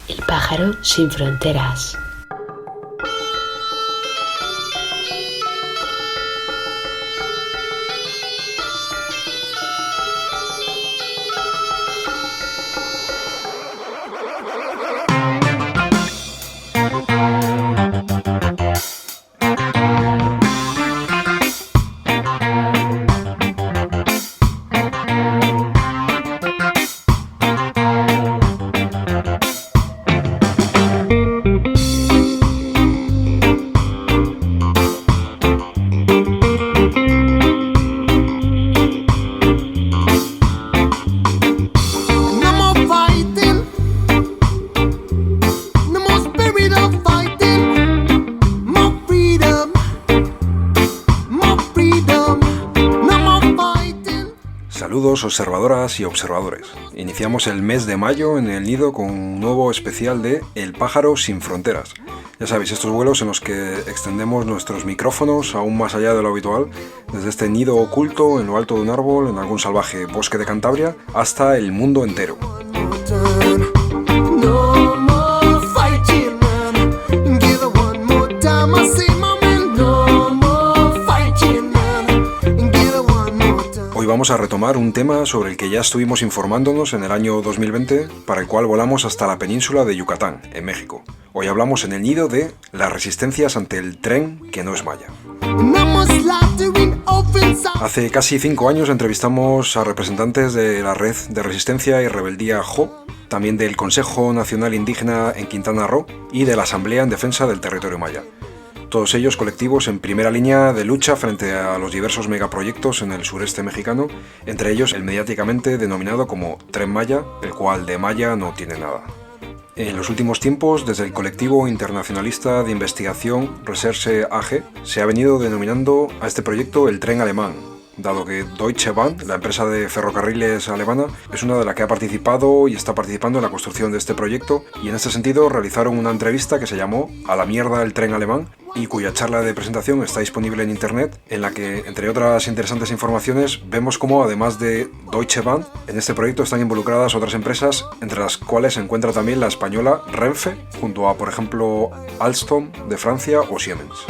El pájaro sin fronteras. Saludos observadoras y observadores. Iniciamos el mes de mayo en el nido con un nuevo especial de El pájaro sin fronteras. Ya sabéis, estos vuelos en los que extendemos nuestros micrófonos aún más allá de lo habitual, desde este nido oculto en lo alto de un árbol, en algún salvaje bosque de Cantabria, hasta el mundo entero. Hoy vamos a retomar un tema sobre el que ya estuvimos informándonos en el año 2020, para el cual volamos hasta la península de Yucatán, en México. Hoy hablamos en el nido de las resistencias ante el tren que no es maya. Hace casi 5 años entrevistamos a representantes de la Red de Resistencia y Rebeldía JO, también del Consejo Nacional Indígena en Quintana Roo y de la Asamblea en Defensa del Territorio Maya. Todos ellos colectivos en primera línea de lucha frente a los diversos megaproyectos en el sureste mexicano, entre ellos el mediáticamente denominado como Tren Maya, el cual de maya no tiene nada. En los últimos tiempos, desde el colectivo internacionalista de investigación Recherche AG, se ha venido denominando a este proyecto el Tren Alemán, dado que Deutsche Bahn, la empresa de ferrocarriles alemana, es una de las que ha participado y está participando en la construcción de este proyecto, y en este sentido realizaron una entrevista que se llamó A la mierda el tren alemán, y cuya charla de presentación está disponible en internet, en la que, entre otras interesantes informaciones, vemos cómo, además de Deutsche Bahn, en este proyecto están involucradas otras empresas, entre las cuales se encuentra también la española Renfe, junto a, por ejemplo, Alstom de Francia o Siemens.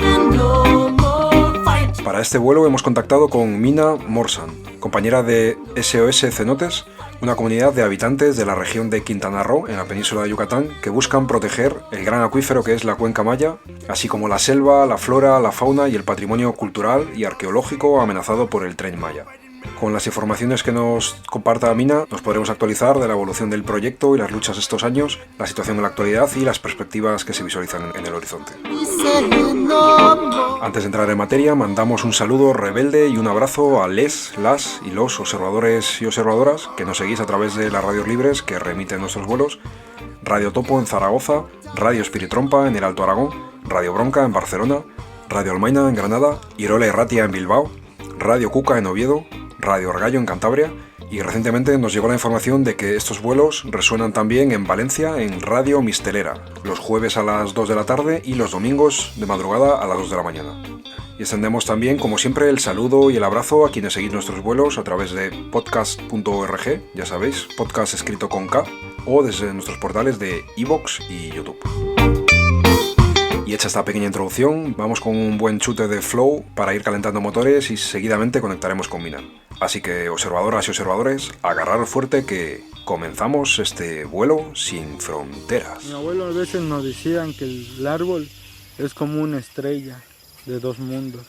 Para este vuelo hemos contactado con Mina Morsan, compañera de SOS Cenotes, una comunidad de habitantes de la región de Quintana Roo, en la península de Yucatán, que buscan proteger el gran acuífero que es la cuenca maya, así como la selva, la flora, la fauna y el patrimonio cultural y arqueológico amenazado por el tren maya. Con las informaciones que nos comparta Mina, nos podremos actualizar de la evolución del proyecto y las luchas de estos años, la situación en la actualidad y las perspectivas que se visualizan en el horizonte. Antes de entrar en materia, mandamos un saludo rebelde y un abrazo a las y los observadores y observadoras que nos seguís a través de las radios libres que remiten nuestros vuelos: Radio Topo en Zaragoza, Radio Espiritrompa en el Alto Aragón, Radio Bronca en Barcelona, Radio Almaina en Granada, Irola y Ratia en Bilbao, Radio Cuca en Oviedo, Radio Argallo en Cantabria, y recientemente nos llegó la información de que estos vuelos resuenan también en Valencia en Radio Mistelera, los jueves a las 2 de la tarde y los domingos de madrugada a las 2 de la mañana. Y extendemos también, como siempre, el saludo y el abrazo a quienes seguís nuestros vuelos a través de podcast.org, ya sabéis, podcast escrito con K, o desde nuestros portales de iVoox y YouTube. Y hecha esta pequeña introducción, vamos con un buen chute de flow para ir calentando motores y seguidamente conectaremos con Mina. Así que, observadoras y observadores, agarraros fuerte que comenzamos este vuelo sin fronteras. Mi abuelo a veces nos decían que el árbol es como una estrella de dos mundos.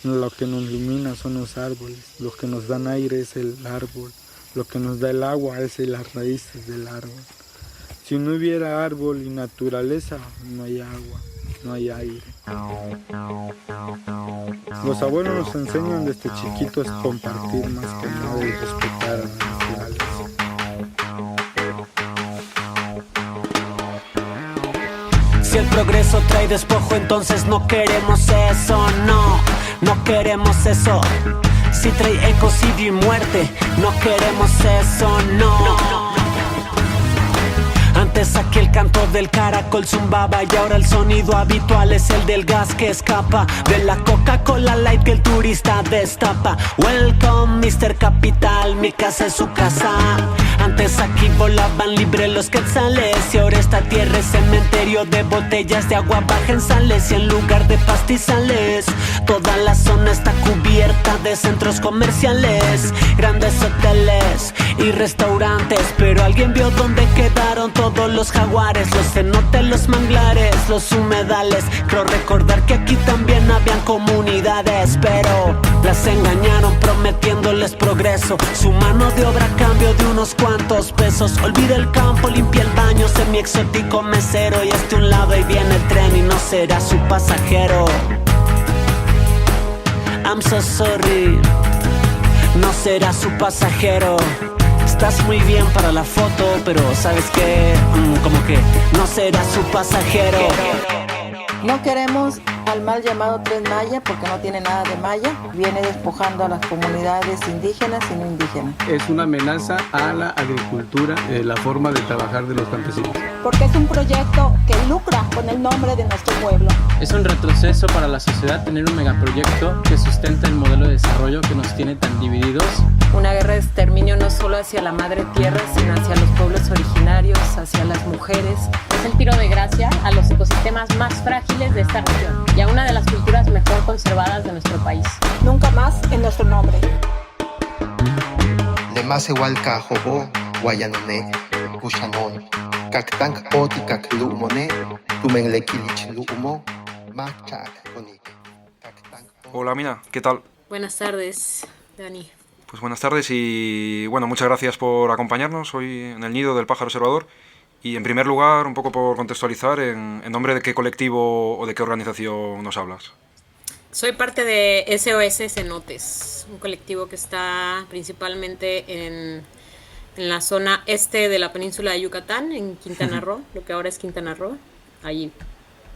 Lo que nos ilumina son los árboles, lo que nos dan aire es el árbol, lo que nos da el agua es las raíces del árbol. Si no hubiera árbol y naturaleza, no hay agua, no hay aire. Los abuelos nos enseñan desde chiquitos a compartir más que nada y respetar a la naturaleza. Si el progreso trae despojo, entonces no queremos eso, no queremos eso. Si trae ecocidio y muerte, no queremos eso, no. Antes aquí el canto del caracol zumbaba y ahora el sonido habitual es el del gas que escapa de la Coca-Cola Light que el turista destapa. Welcome Mr. Capital, mi casa es su casa. Antes aquí volaban libre los quetzales. Y ahora esta tierra es cementerio de botellas de agua baja en sales. Y en lugar de pastizales, toda la zona está cubierta de centros comerciales, grandes hoteles y restaurantes. Pero alguien vio dónde quedaron todos los jaguares, los cenotes, los manglares, los humedales. Creo recordar que aquí también habían comunidades, pero las engañaron prometiéndoles progreso, su mano de obra a cambio de unos cuantos pesos. Olvida el campo, limpia el baño, semi-exótico mesero. Y este un lado y viene el tren y no será su pasajero. I'm so sorry, no será su pasajero. Estás muy bien para la foto, pero ¿sabes qué? Como que no será su pasajero. No queremos al mal llamado Tren Maya porque no tiene nada de maya. Viene despojando a las comunidades indígenas y no indígenas. Es una amenaza a la agricultura, la forma de trabajar de los campesinos. Porque es un proyecto que lucra con el nombre de nuestro pueblo. Es un retroceso para la sociedad tener un megaproyecto que sustenta el modelo de desarrollo que nos tiene tan divididos. Una guerra de exterminio no solo hacia la madre tierra, sino hacia los pueblos originarios, hacia las mujeres. Es el tiro de gracia a los ecosistemas más frágiles de esta región y a una de las culturas mejor conservadas de nuestro país. Nunca más en nuestro nombre. Lemasewalka jobo, guayanone, pushanon, kaktank oti kaklumone, tumenlekilich lumo, machak konik. Hola Mina, ¿qué tal? Buenas tardes, Dani. Pues buenas tardes y bueno, muchas gracias por acompañarnos hoy en el Nido del Pájaro Observador. Y en primer lugar, un poco por contextualizar, ¿en nombre de qué colectivo o de qué organización nos hablas? Soy parte de SOS Cenotes, un colectivo que está principalmente en la zona este de la península de Yucatán, en Quintana Roo, lo que ahora es Quintana Roo. Allí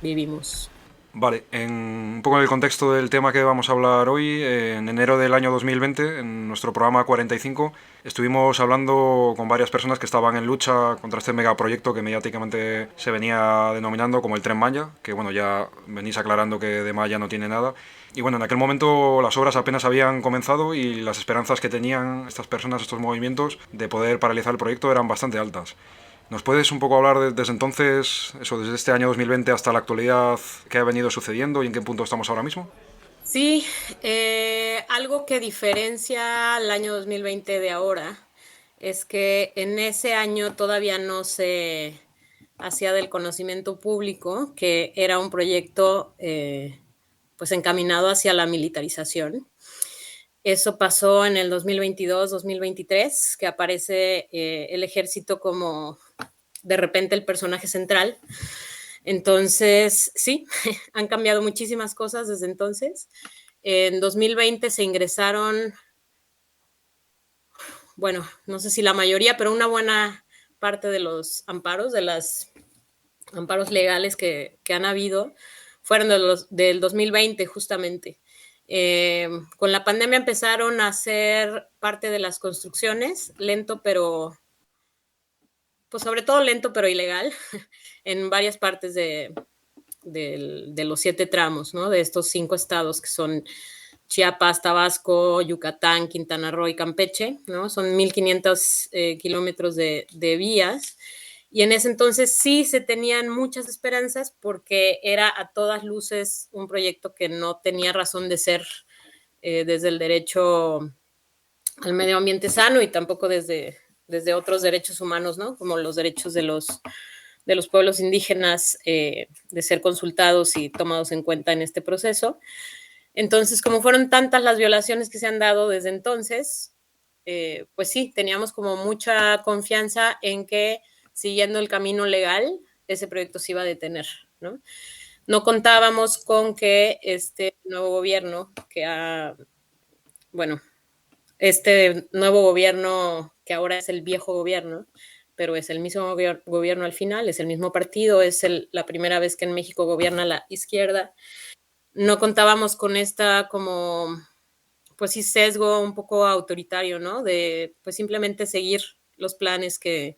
vivimos. Vale, un poco en el contexto del tema que vamos a hablar hoy, en enero del año 2020, en nuestro programa 45, estuvimos hablando con varias personas que estaban en lucha contra este megaproyecto que mediáticamente se venía denominando como el Tren Maya, que bueno, ya venís aclarando que de Maya no tiene nada. Y bueno, en aquel momento las obras apenas habían comenzado y las esperanzas que tenían estas personas, estos movimientos, de poder paralizar el proyecto eran bastante altas. ¿Nos puedes un poco hablar desde entonces, desde este año 2020 hasta la actualidad, qué ha venido sucediendo y en qué punto estamos ahora mismo? Sí, algo que diferencia el año 2020 de ahora es que en ese año todavía no se hacía del conocimiento público que era un proyecto pues encaminado hacia la militarización. Eso pasó en el 2022-2023, que aparece el ejército como de repente el personaje central. Entonces, sí, han cambiado muchísimas cosas desde entonces. En 2020 se ingresaron, bueno, no sé si la mayoría, pero una buena parte de los amparos, de los amparos legales que han habido, fueron del 2020 justamente. Con la pandemia empezaron a ser parte de las construcciones, lento pero, pues sobre todo lento pero ilegal, en varias partes de los 7 tramos, ¿no? De estos 5 estados que son Chiapas, Tabasco, Yucatán, Quintana Roo y Campeche, ¿no? Son 1,500 kilómetros de vías. Y en ese entonces sí se tenían muchas esperanzas porque era a todas luces un proyecto que no tenía razón de ser desde el derecho al medio ambiente sano y tampoco desde otros derechos humanos, ¿no? Como los derechos de los pueblos indígenas de ser consultados y tomados en cuenta en este proceso. Entonces, como fueron tantas las violaciones que se han dado desde entonces, pues sí, teníamos como mucha confianza en que siguiendo el camino legal, ese proyecto se iba a detener, ¿no? No contábamos con que este nuevo gobierno, este nuevo gobierno que ahora es el viejo gobierno, pero es el mismo gobierno al final, es el mismo partido, es la primera vez que en México gobierna la izquierda. No contábamos con esta como, pues sí, sesgo un poco autoritario, ¿no? De pues simplemente seguir los planes que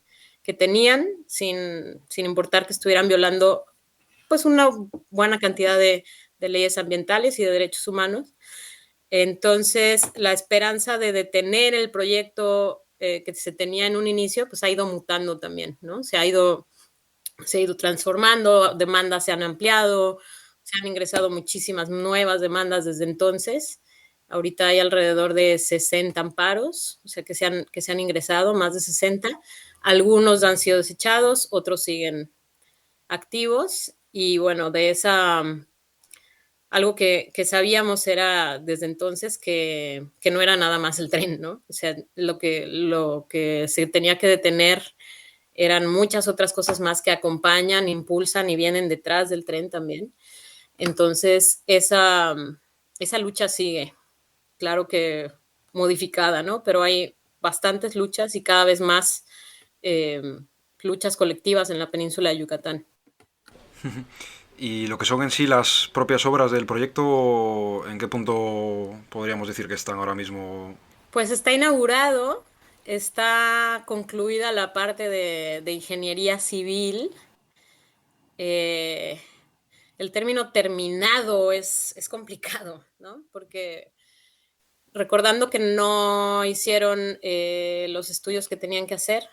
tenían, sin importar que estuvieran violando pues una buena cantidad de leyes ambientales y de derechos humanos. Entonces, la esperanza de detener el proyecto que se tenía en un inicio, pues ha ido mutando también, ¿no? Se ha ido transformando, demandas se han ampliado, se han ingresado muchísimas nuevas demandas desde entonces. Ahorita hay alrededor de 60 amparos, o sea, que se han ingresado, más de 60. Algunos han sido desechados, otros siguen activos. Y bueno, de esa, algo que sabíamos era desde entonces que no era nada más el tren, ¿no? O sea, lo que se tenía que detener eran muchas otras cosas más que acompañan, impulsan y vienen detrás del tren también. Entonces, esa lucha sigue. Claro que modificada, ¿no? Pero hay bastantes luchas y cada vez más luchas colectivas en la península de Yucatán. Y lo que son en sí las propias obras del proyecto, ¿en qué punto podríamos decir que están ahora mismo? Pues está inaugurado, está concluida la parte de ingeniería civil. El término terminado es complicado, ¿no? Porque recordando que no hicieron los estudios que tenían que hacer,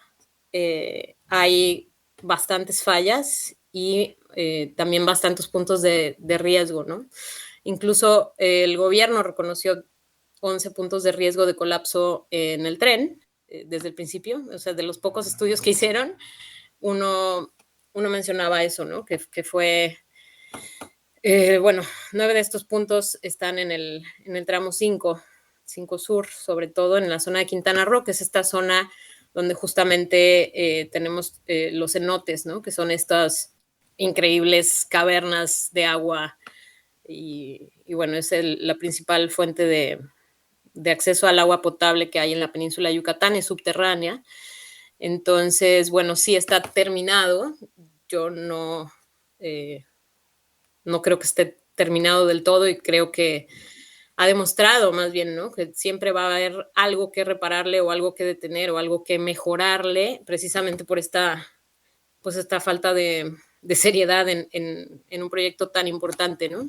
hay bastantes fallas y también bastantes puntos de riesgo, ¿no? Incluso el gobierno reconoció 11 puntos de riesgo de colapso en el tren desde el principio. O sea, de los pocos estudios que hicieron, uno mencionaba eso, ¿no? Que fue... bueno, 9 de estos puntos están en el tramo 5 Sur, sobre todo en la zona de Quintana Roo, que es esta zona donde justamente tenemos los cenotes, ¿no? Que son estas increíbles cavernas de agua y bueno, es la principal fuente de acceso al agua potable que hay en la península de Yucatán, es subterránea. Entonces, bueno, sí está terminado. Yo no creo que esté terminado del todo y creo que ha demostrado más bien, ¿no? Que siempre va a haber algo que repararle o algo que detener o algo que mejorarle precisamente por esta falta de seriedad en un proyecto tan importante, ¿no?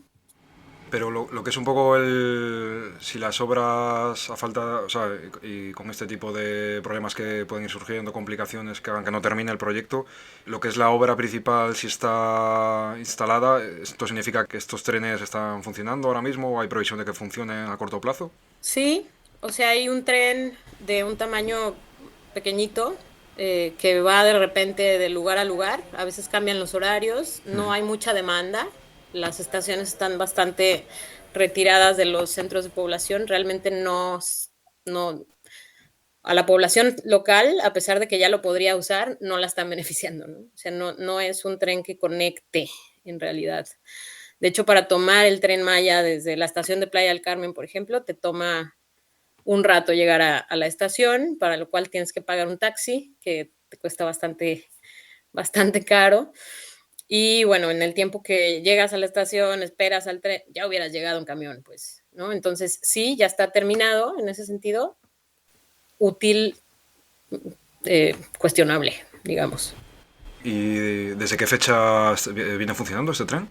Pero lo que es un poco si las obras a falta, o sea, y con este tipo de problemas que pueden ir surgiendo, complicaciones que hagan que no termine el proyecto, lo que es la obra principal, si está instalada, ¿esto significa que estos trenes están funcionando ahora mismo o hay previsión de que funcionen a corto plazo? Sí, o sea, hay un tren de un tamaño pequeñito que va de repente de lugar a lugar, a veces cambian los horarios, no hay mucha demanda. Las estaciones están bastante retiradas de los centros de población. Realmente no a la población local, a pesar de que ya lo podría usar, no la están beneficiando, ¿no? O sea, no es un tren que conecte en realidad. De hecho, para tomar el Tren Maya desde la estación de Playa del Carmen, por ejemplo, te toma un rato llegar a la estación, para lo cual tienes que pagar un taxi que te cuesta bastante caro. Y bueno, en el tiempo que llegas a la estación, esperas al tren, ya hubieras llegado en camión, pues, ¿no? Entonces, sí, ya está terminado en ese sentido. Útil, cuestionable, digamos. ¿Y desde qué fecha viene funcionando este tren?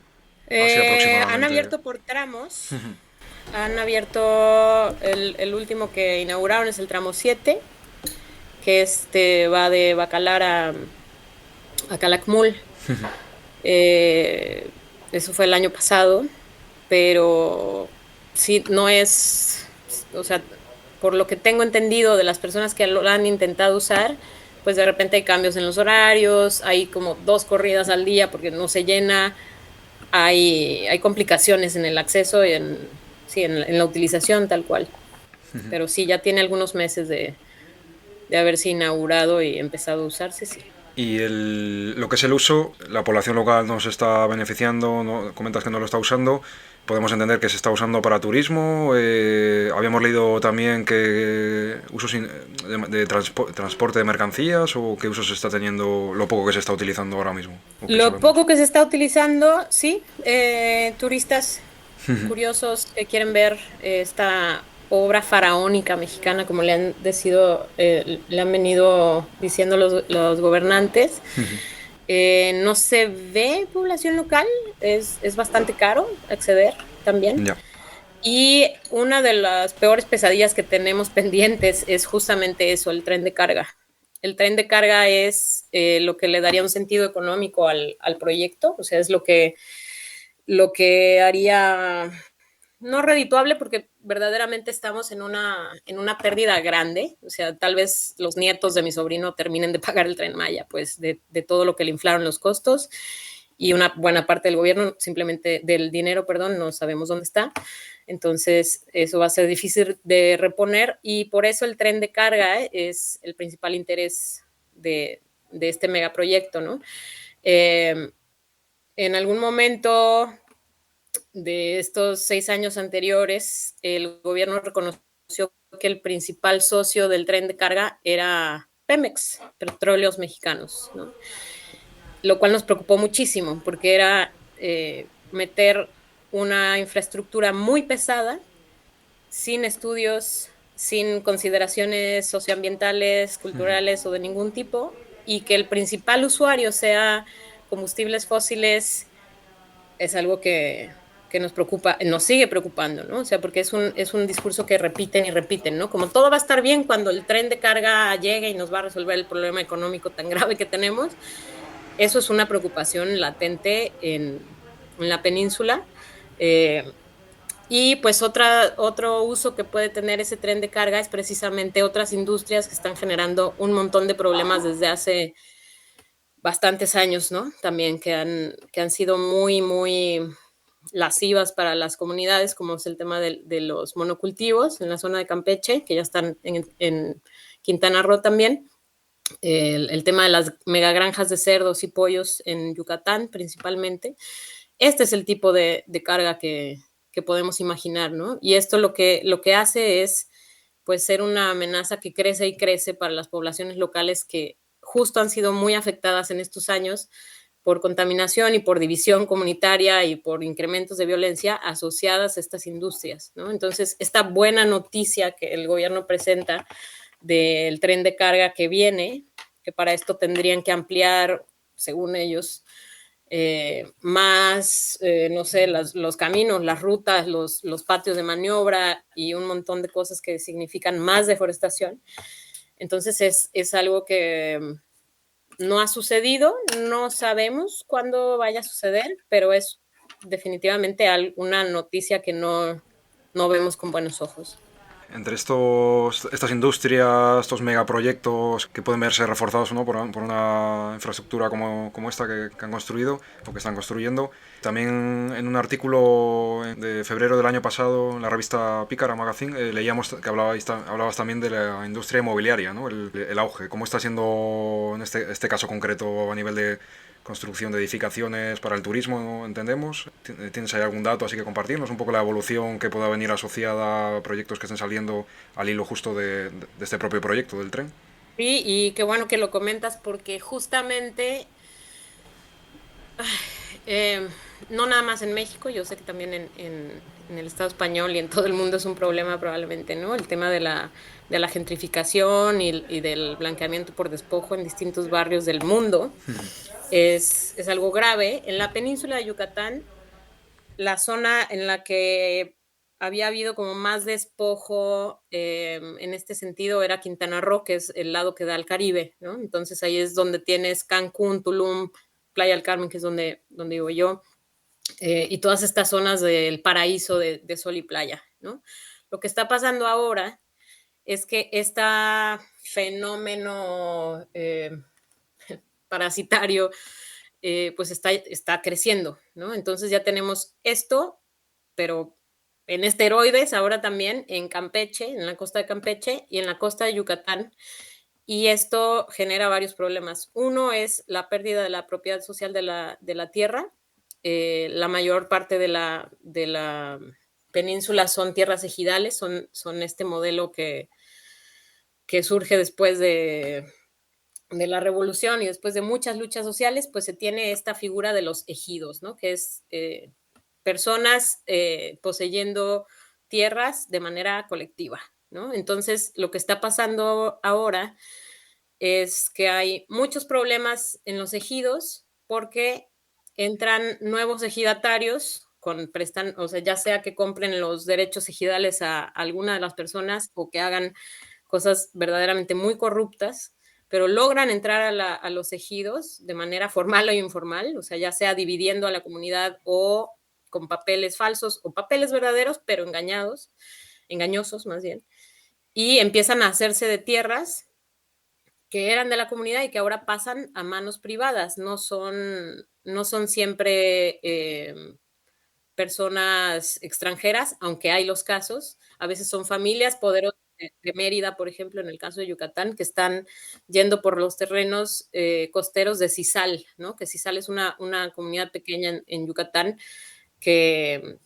Han abierto por tramos. Han abierto, el último que inauguraron es el tramo 7, que va de Bacalar a Calakmul. Eso fue el año pasado, pero sí, no es, o sea, por lo que tengo entendido de las personas que lo han intentado usar, pues de repente hay cambios en los horarios, hay como 2 corridas al día porque no se llena, hay complicaciones en el acceso y en la utilización tal cual. Pero sí, ya tiene algunos meses de haberse inaugurado y empezado a usarse, sí. Y lo que es el uso, la población local no se está beneficiando, ¿no? Comentas que no lo está usando, podemos entender que se está usando para turismo, habíamos leído también que usos de transporte de mercancías, o qué usos se está teniendo, lo poco que se está utilizando ahora mismo. Lo poco que se está utilizando, sí, turistas curiosos que quieren ver esta obra faraónica mexicana, como le han venido diciendo los gobernantes. No se ve población local, es bastante caro acceder también. Y una de las peores pesadillas que tenemos pendientes es justamente eso, el tren de carga. El tren de carga es lo que le daría un sentido económico al proyecto, o sea, es lo que haría no redituable porque verdaderamente estamos en una pérdida grande, o sea, tal vez los nietos de mi sobrino terminen de pagar el Tren Maya, pues de todo lo que le inflaron los costos, y una buena parte del gobierno, simplemente del dinero, perdón, no sabemos dónde está. Entonces, eso va a ser difícil de reponer y por eso el tren de carga es el principal interés de este megaproyecto, ¿no? En algún momento de estos 6 años anteriores, el gobierno reconoció que el principal socio del tren de carga era Pemex, Petróleos Mexicanos, ¿no? Lo cual nos preocupó muchísimo porque era meter una infraestructura muy pesada, sin estudios, sin consideraciones socioambientales, culturales o de ningún tipo, y que el principal usuario sea combustibles fósiles, es algo que nos preocupa, nos sigue preocupando, ¿no? O sea, porque es un discurso que repiten y repiten, ¿no? Como todo va a estar bien cuando el tren de carga llegue y nos va a resolver el problema económico tan grave que tenemos. Eso es una preocupación latente en la península. Y pues otro uso que puede tener ese tren de carga es precisamente otras industrias que están generando un montón de problemas desde hace bastantes años, ¿no? También que han sido muy, muy lascivas para las comunidades, como es el tema de los monocultivos en la zona de Campeche, que ya están en Quintana Roo también. El tema de las megagranjas de cerdos y pollos en Yucatán principalmente. Este es el tipo de carga que podemos imaginar, ¿no? Y esto lo que hace es pues ser una amenaza que crece y crece para las poblaciones locales que justo han sido muy afectadas en estos años por contaminación y por división comunitaria y por incrementos de violencia asociadas a estas industrias, ¿no? Entonces, esta buena noticia que el gobierno presenta del tren de carga que viene, que para esto tendrían que ampliar, según ellos, más, no sé, los caminos, las rutas, los patios de maniobra y un montón de cosas que significan más deforestación. Entonces es algo que no ha sucedido, no sabemos cuándo vaya a suceder, pero es definitivamente una noticia que no vemos con buenos ojos. Entre estas industrias, estos megaproyectos que pueden verse reforzados, ¿no? por una infraestructura como esta que han construido o que están construyendo. También en un artículo de febrero del año pasado en la revista Pícara Magazine leíamos que hablabas también de la industria inmobiliaria, ¿no? El auge, cómo está siendo en este caso concreto a nivel de construcción de edificaciones para el turismo, ¿no? Entendemos. ¿Tienes ahí algún dato así que compartirnos? Un poco la evolución que pueda venir asociada a proyectos que estén saliendo al hilo justo de este propio proyecto del tren. Sí, y qué bueno que lo comentas porque justamente, no nada más en México, yo sé que también en el Estado español y en todo el mundo es un problema probablemente, ¿no? El tema de la gentrificación y del blanqueamiento por despojo en distintos barrios del mundo. Es algo grave. En la península de Yucatán, la zona en la que había habido como más despojo en este sentido era Quintana Roo, que es el lado que da al Caribe, ¿no? Entonces ahí es donde tienes Cancún, Tulum, Playa del Carmen, que es donde vivo yo, y todas estas zonas del paraíso de sol y playa, ¿no? Lo que está pasando ahora es que este fenómeno parasitario pues está creciendo, ¿no? Entonces ya tenemos esto, pero en esteroides ahora también en Campeche, en la costa de Campeche y en la costa de Yucatán. Y esto genera varios problemas. Uno es la pérdida de la propiedad social de la tierra. La mayor parte de la península son tierras ejidales, son este modelo que surge después de la revolución y después de muchas luchas sociales, pues se tiene esta figura de los ejidos, ¿no? Que es personas poseyendo tierras de manera colectiva, ¿no? Entonces, lo que está pasando ahora es que hay muchos problemas en los ejidos porque entran nuevos ejidatarios prestan, o sea, ya sea que compren los derechos ejidales a alguna de las personas o que hagan cosas verdaderamente muy corruptas, pero logran entrar a los ejidos de manera formal o informal, o sea, ya sea dividiendo a la comunidad o con papeles falsos o papeles verdaderos, pero engañosos más bien, y empiezan a hacerse de tierras que eran de la comunidad y que ahora pasan a manos privadas, no son siempre personas extranjeras, aunque hay los casos, a veces son familias poderosas de Mérida, por ejemplo, en el caso de Yucatán, que están yendo por los terrenos costeros de Cizal, ¿no? Que Cizal es una comunidad pequeña en Yucatán que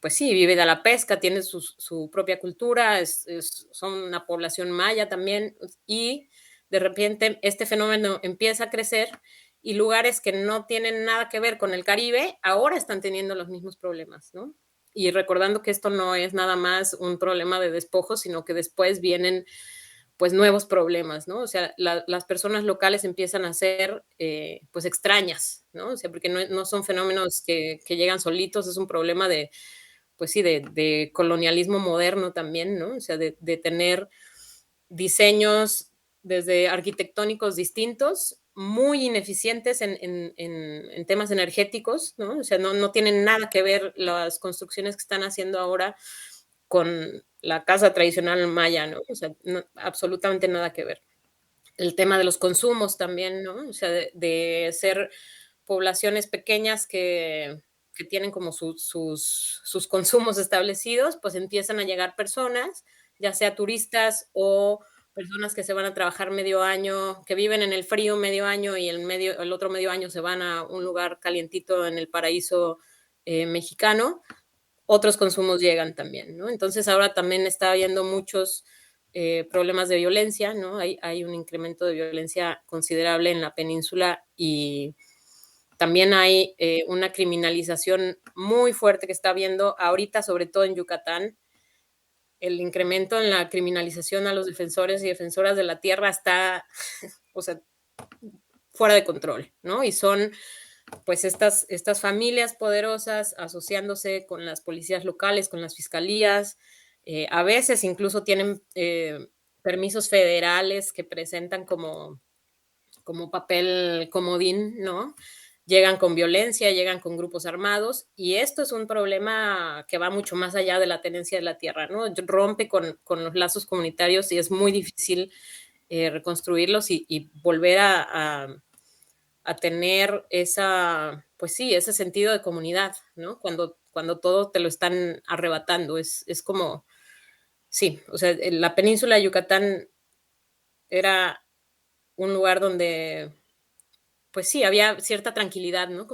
pues sí, vive de la pesca, tiene su propia cultura, son una población maya también, y de repente este fenómeno empieza a crecer y lugares que no tienen nada que ver con el Caribe ahora están teniendo los mismos problemas, ¿no? Y recordando que esto no es nada más un problema de despojo, sino que después vienen pues nuevos problemas, ¿no? O sea, las personas locales empiezan a ser pues extrañas, ¿no? O sea, porque no son fenómenos que llegan solitos, es un problema de, pues sí, de colonialismo moderno también, ¿no? O sea, de tener diseños desde arquitectónicos distintos, muy ineficientes en temas energéticos, ¿no? O sea, no tienen nada que ver las construcciones que están haciendo ahora con la casa tradicional maya, ¿no? O sea, absolutamente nada que ver. El tema de los consumos también, ¿no? O sea, de ser poblaciones pequeñas que tienen como sus consumos establecidos, pues empiezan a llegar personas, ya sea turistas o personas que se van a trabajar medio año, que viven en el frío medio año y el otro medio año se van a un lugar calientito en el paraíso mexicano. Otros consumos llegan también, ¿no? Entonces ahora también está habiendo muchos problemas de violencia, ¿no? Hay un incremento de violencia considerable en la península y también hay una criminalización muy fuerte que está habiendo ahorita, sobre todo en Yucatán. El incremento en la criminalización a los defensores y defensoras de la tierra está, o sea, fuera de control, ¿no? Y son pues estas familias poderosas asociándose con las policías locales, con las fiscalías, a veces incluso tienen permisos federales que presentan como papel comodín, ¿no? Llegan con violencia, llegan con grupos armados, y esto es un problema que va mucho más allá de la tenencia de la tierra, ¿no? Rompe con los lazos comunitarios y es muy difícil reconstruirlos y volver a tener pues sí, ese sentido de comunidad, ¿no? Cuando todo te lo están arrebatando, es como, sí, o sea, la península de Yucatán era un lugar donde pues sí, había cierta tranquilidad, ¿no?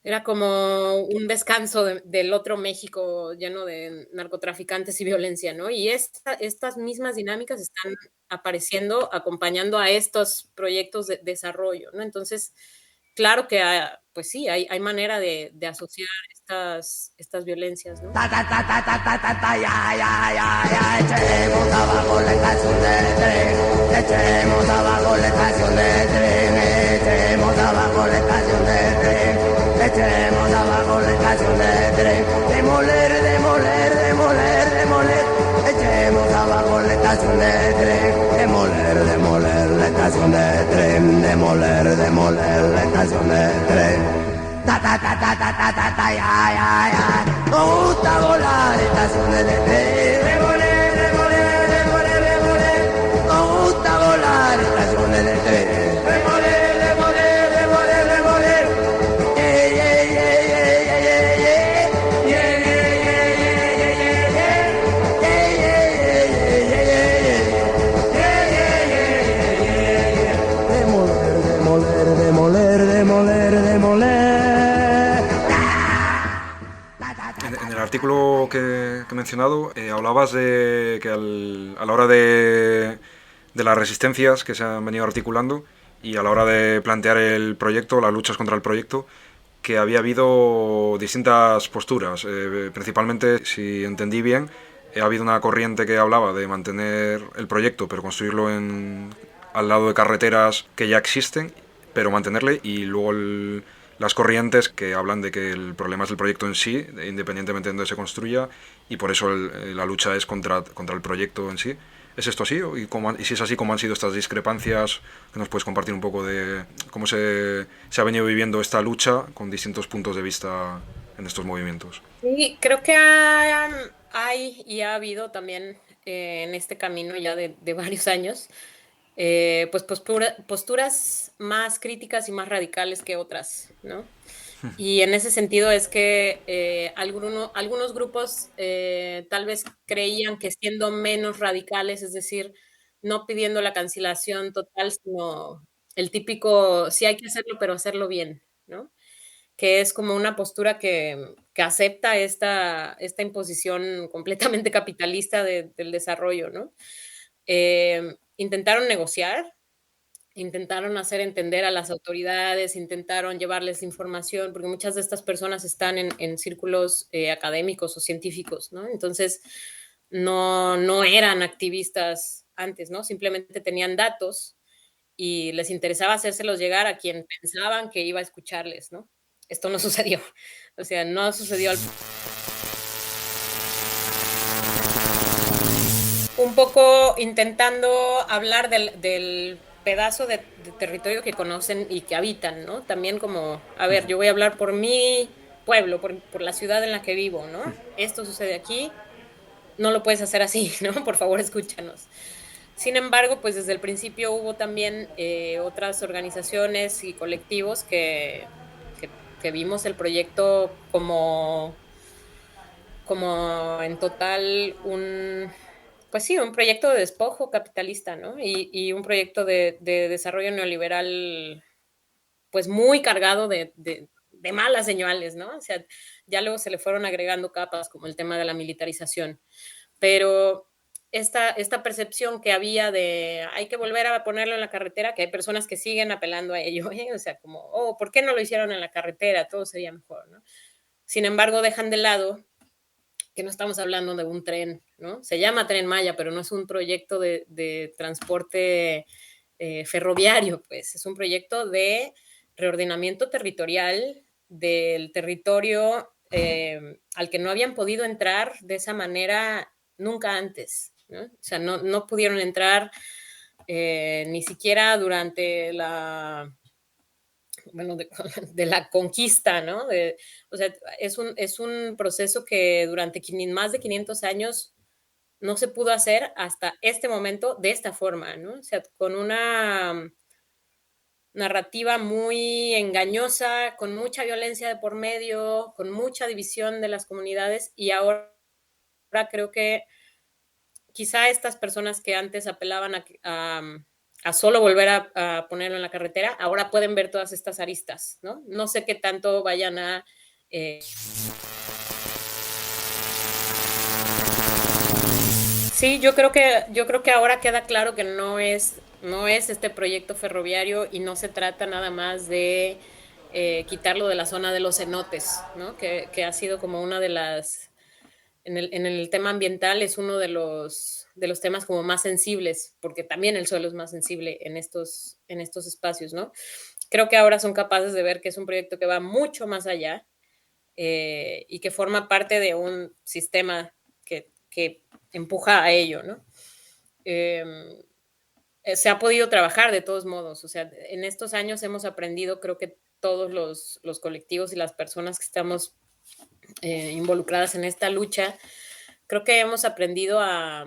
Era como un descanso del otro México lleno de narcotraficantes y violencia, ¿no? Y estas mismas dinámicas están apareciendo, acompañando a estos proyectos de desarrollo, ¿no? Entonces, claro que, pues sí, hay manera de asociar estas violencias, ¿no? Echemos abajo la estación de tren, echemos abajo la estación de tren, echemos abajo la estación de tren, echemos abajo la estación de tren, demoler, demoler, demoler, demoler, echemos abajo la estación de tren, demoler, demoler la estación de tren, demoler, demoler la estación de tren. Ta ta ta ta ta ta ta ta ya ya ya. Nos gusta volar estaciones de tren. Demoler, demoler, demoler, demoler. Nos gusta volar estaciones de tren. Demoler, demoler, demoler, demoler. Yeah yeah yeah yeah yeah yeah yeah yeah yeah yeah. Demoler, demoler, demoler, demoler, demoler. En el artículo que he mencionado hablabas de que a la hora de las resistencias que se han venido articulando y a la hora de plantear el proyecto, las luchas contra el proyecto, que había habido distintas posturas. Principalmente, si entendí bien, ha habido una corriente que hablaba de mantener el proyecto, pero construirlo al lado de carreteras que ya existen, pero mantenerle, y luego las corrientes que hablan de que el problema es el proyecto en sí, independientemente de dónde se construya, y por eso la lucha es contra el proyecto en sí. ¿Es esto así? Y si es así, ¿cómo han sido estas discrepancias? ¿Que nos puedes compartir un poco de cómo se ha venido viviendo esta lucha con distintos puntos de vista en estos movimientos? Sí, creo que hay y ha habido también en este camino ya de varios años, pues posturas más críticas y más radicales que otras, ¿no? Y en ese sentido es que algunos grupos tal vez creían que siendo menos radicales, es decir, no pidiendo la cancelación total, sino el típico, sí hay que hacerlo, pero hacerlo bien, ¿no? Que es como una postura que acepta esta imposición completamente capitalista del desarrollo, ¿no? Intentaron negociar, intentaron hacer entender a las autoridades, intentaron llevarles información, porque muchas de estas personas están en círculos académicos o científicos, ¿no? Entonces, no eran activistas antes, ¿no? Simplemente tenían datos y les interesaba hacérselos llegar a quien pensaban que iba a escucharles, ¿no? Esto no sucedió. O sea, no sucedió un poco intentando hablar del pedazo de territorio que conocen y que habitan, ¿no? También como, a ver, yo voy a hablar por mi pueblo, por la ciudad en la que vivo, ¿no? Esto sucede aquí, no lo puedes hacer así, ¿no? Por favor, escúchanos. Sin embargo, pues desde el principio hubo también otras organizaciones y colectivos que vimos el proyecto como en total pues sí, un proyecto de despojo capitalista, ¿no? Y un proyecto de desarrollo neoliberal, pues muy cargado de malas señales, ¿no? O sea, ya luego se le fueron agregando capas como el tema de la militarización. Pero esta percepción que había de hay que volver a ponerlo en la carretera, que hay personas que siguen apelando a ello, ¿eh? O sea, como, ¿por qué no lo hicieron en la carretera? Todo sería mejor, ¿no? Sin embargo, dejan de lado que no estamos hablando de un tren, ¿no? Se llama Tren Maya, pero no es un proyecto de transporte ferroviario, pues es un proyecto de reordenamiento territorial del territorio al que no habían podido entrar de esa manera nunca antes, ¿no? O sea, no pudieron entrar ni siquiera durante de la conquista, ¿no? O sea, es un proceso que durante más de 500 años no se pudo hacer hasta este momento de esta forma, ¿no? O sea, con una narrativa muy engañosa, con mucha violencia de por medio, con mucha división de las comunidades, y ahora creo que quizá estas personas que antes apelaban a solo volver a ponerlo en la carretera, ahora pueden ver todas estas aristas, ¿no? No sé qué tanto vayan a... Sí, yo creo que ahora queda claro que no es este proyecto ferroviario y no se trata nada más de quitarlo de la zona de los cenotes, ¿no? Que ha sido como una de las... En el tema ambiental es uno de los temas como más sensibles, porque también el suelo es más sensible en estos espacios, ¿no? Creo que ahora son capaces de ver que es un proyecto que va mucho más allá y que forma parte de un sistema que empuja a ello, ¿no? Se ha podido trabajar de todos modos, o sea, en estos años hemos aprendido, creo que todos los colectivos y las personas que estamos involucradas en esta lucha, creo que hemos aprendido a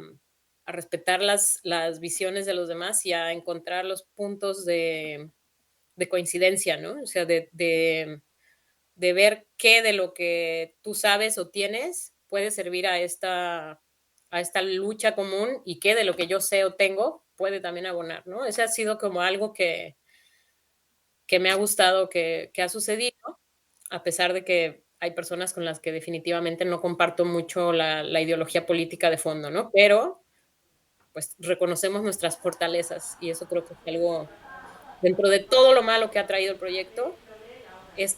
respetar las visiones de los demás y a encontrar los puntos de coincidencia, ¿no? O sea, de ver qué de lo que tú sabes o tienes puede servir a esta lucha común y qué de lo que yo sé o tengo puede también abonar, ¿no? Ese ha sido como algo que me ha gustado que ha sucedido, a pesar de que hay personas con las que definitivamente no comparto mucho la ideología política de fondo, ¿no? Pero, pues, reconocemos nuestras fortalezas y eso creo que es algo, dentro de todo lo malo que ha traído el proyecto,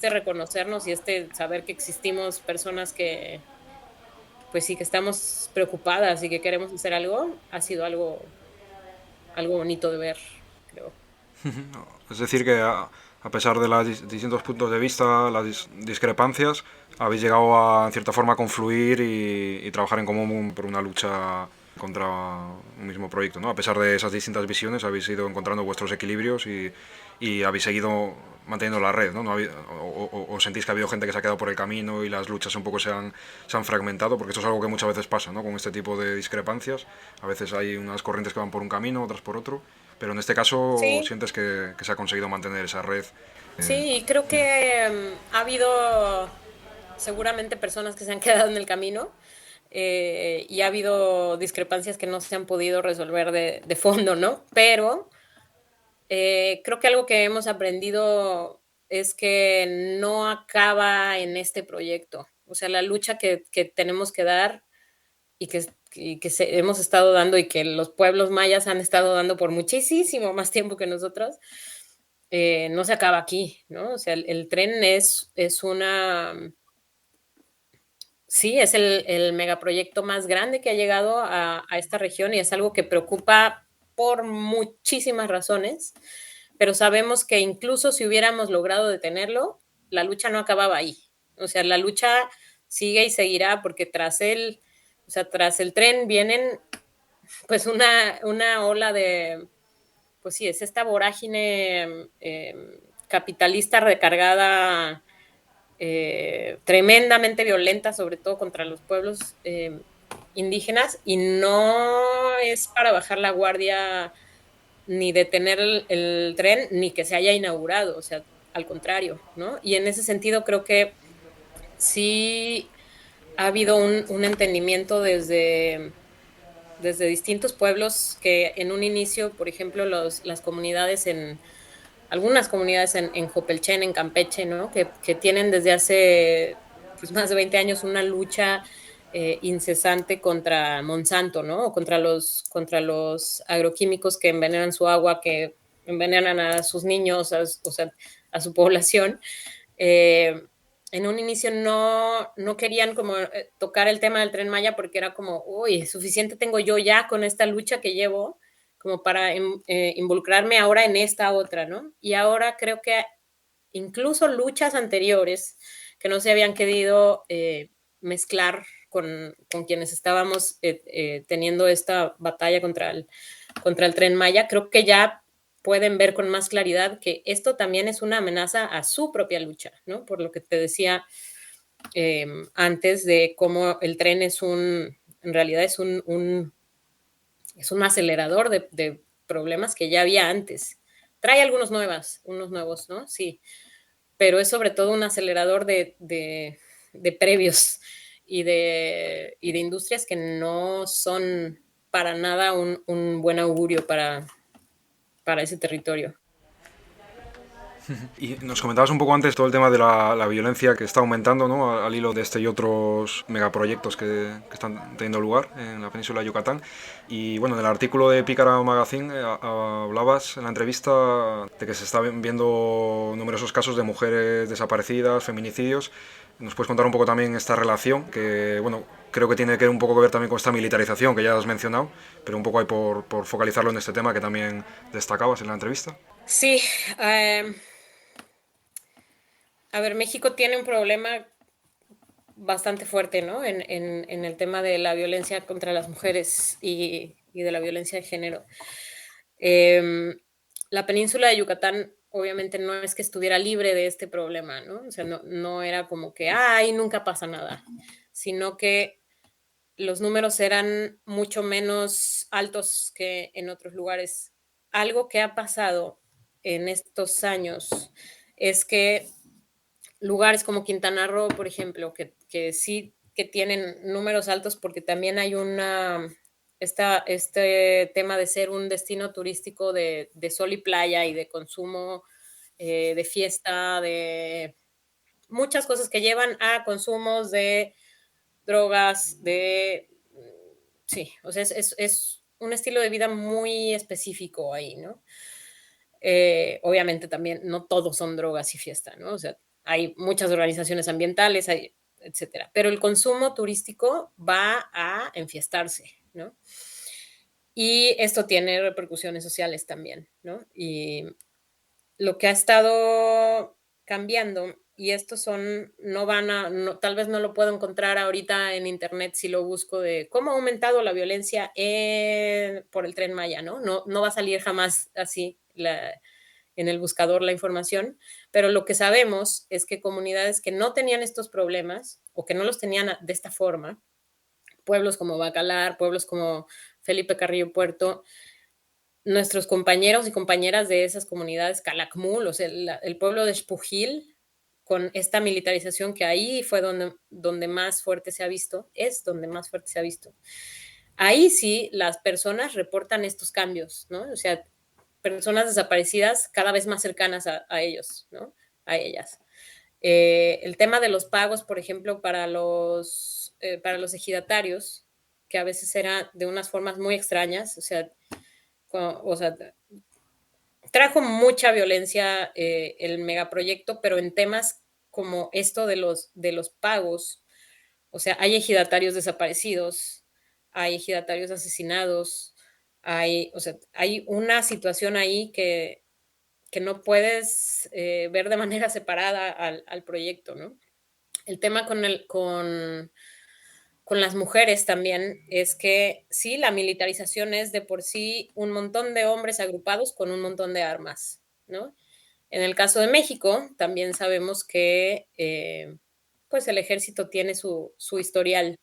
reconocernos y saber que existimos personas que, pues sí, que estamos preocupadas y que queremos hacer algo, ha sido algo bonito de ver, creo. Es decir, que a pesar de los distintos puntos de vista, las discrepancias, habéis llegado a, en cierta forma, a confluir y trabajar en común por una lucha contra un mismo proyecto, ¿no? A pesar de esas distintas visiones, habéis ido encontrando vuestros equilibrios y habéis seguido manteniendo la red, ¿no? O sentís que ha habido gente que se ha quedado por el camino y las luchas un poco se han fragmentado, porque esto es algo que muchas veces pasa, ¿no? Con este tipo de discrepancias. A veces hay unas corrientes que van por un camino, otras por otro, pero en este caso Sí, sientes que se ha conseguido mantener esa red. sí, creo que ha habido seguramente personas que se han quedado en el camino y ha habido discrepancias que no se han podido resolver de fondo, ¿no? Pero creo que algo que hemos aprendido es que no acaba en este proyecto. O sea, la lucha que tenemos que dar y que hemos estado dando y que los pueblos mayas han estado dando por muchísimo más tiempo que nosotros, no se acaba aquí, ¿no? O sea, el tren es una, sí, es el megaproyecto más grande que ha llegado a esta región y es algo que preocupa por muchísimas razones, pero sabemos que incluso si hubiéramos logrado detenerlo, la lucha no acababa ahí. O sea, la lucha sigue y seguirá porque o sea, tras el tren vienen pues una ola de, pues sí, es esta vorágine capitalista recargada, tremendamente violenta, sobre todo contra los pueblos indígenas, y no es para bajar la guardia ni detener el tren, ni que se haya inaugurado, o sea, al contrario, ¿no? Y en ese sentido creo que sí ha habido un entendimiento desde distintos pueblos que en un inicio, por ejemplo, las comunidades algunas comunidades en Jopelchen, en Campeche, ¿no? Que tienen desde hace pues, más de 20 años una lucha incesante contra Monsanto, ¿no? O contra los agroquímicos que envenenan su agua, que envenenan a sus niños, o sea, a su población. Eh, en un inicio no querían como tocar el tema del Tren Maya porque era como, uy, suficiente tengo yo ya con esta lucha que llevo como para involucrarme ahora en esta otra, ¿no? Y ahora creo que incluso luchas anteriores que no se habían querido mezclar con quienes estábamos teniendo esta batalla contra el Tren Maya, creo que ya pueden ver con más claridad que esto también es una amenaza a su propia lucha, ¿no? Por lo que te decía antes de cómo el tren en realidad es un acelerador de problemas que ya había antes. Trae unos nuevos, ¿no? Sí, pero es sobre todo un acelerador de previos y de industrias que no son para nada un buen augurio para ese territorio. Y nos comentabas un poco antes todo el tema de la violencia que está aumentando, ¿no? Al hilo de este y otros megaproyectos que están teniendo lugar en la península de Yucatán. Y bueno, en el artículo de Pícara Magazine hablabas en la entrevista de que se están viendo numerosos casos de mujeres desaparecidas, feminicidios. ¿Nos puedes contar un poco también esta relación? Que bueno, creo que tiene que un poco que ver también con esta militarización que ya has mencionado, pero un poco hay por focalizarlo en este tema que también destacabas en la entrevista. Sí, a ver, México tiene un problema bastante fuerte, ¿no? En el tema de la violencia contra las mujeres y de la violencia de género. La península de Yucatán obviamente no es que estuviera libre de este problema, ¿no? O sea, no era como que, ay, nunca pasa nada, sino que los números eran mucho menos altos que en otros lugares. Algo que ha pasado en estos años es que lugares como Quintana Roo, por ejemplo, que sí que tienen números altos porque también hay este tema de ser un destino turístico de sol y playa y de consumo, de fiesta, de muchas cosas que llevan a consumos de drogas, sí, o sea, es un estilo de vida muy específico ahí, ¿no? Obviamente también no todos son drogas y fiesta, ¿no? O sea, hay muchas organizaciones ambientales, etcétera. Pero el consumo turístico va a enfiestarse, ¿no? Y esto tiene repercusiones sociales también, ¿no? Y lo que ha estado cambiando, y estos son, tal vez no lo puedo encontrar ahorita en internet si lo busco de cómo ha aumentado la violencia por el Tren Maya, ¿no? No va a salir jamás así en el buscador la información, pero lo que sabemos es que comunidades que no tenían estos problemas o que no los tenían de esta forma, pueblos como Bacalar, pueblos como Felipe Carrillo Puerto, nuestros compañeros y compañeras de esas comunidades, Calakmul, o sea, el pueblo de Xpujil, con esta militarización que ahí fue donde más fuerte se ha visto, es donde más fuerte se ha visto. Ahí sí las personas reportan estos cambios, ¿no? O sea, personas desaparecidas cada vez más cercanas a ellos, ¿no? A ellas. El tema de los pagos, por ejemplo, para los ejidatarios, que a veces era de unas formas muy extrañas, o sea, trajo mucha violencia el megaproyecto, pero en temas como esto de los pagos, o sea, hay ejidatarios desaparecidos, hay ejidatarios asesinados, hay una situación ahí que no puedes ver de manera separada al proyecto, ¿no? El tema con las mujeres también es que sí, la militarización es de por sí un montón de hombres agrupados con un montón de armas, ¿no? En el caso de México, también sabemos que pues el ejército tiene su historial, en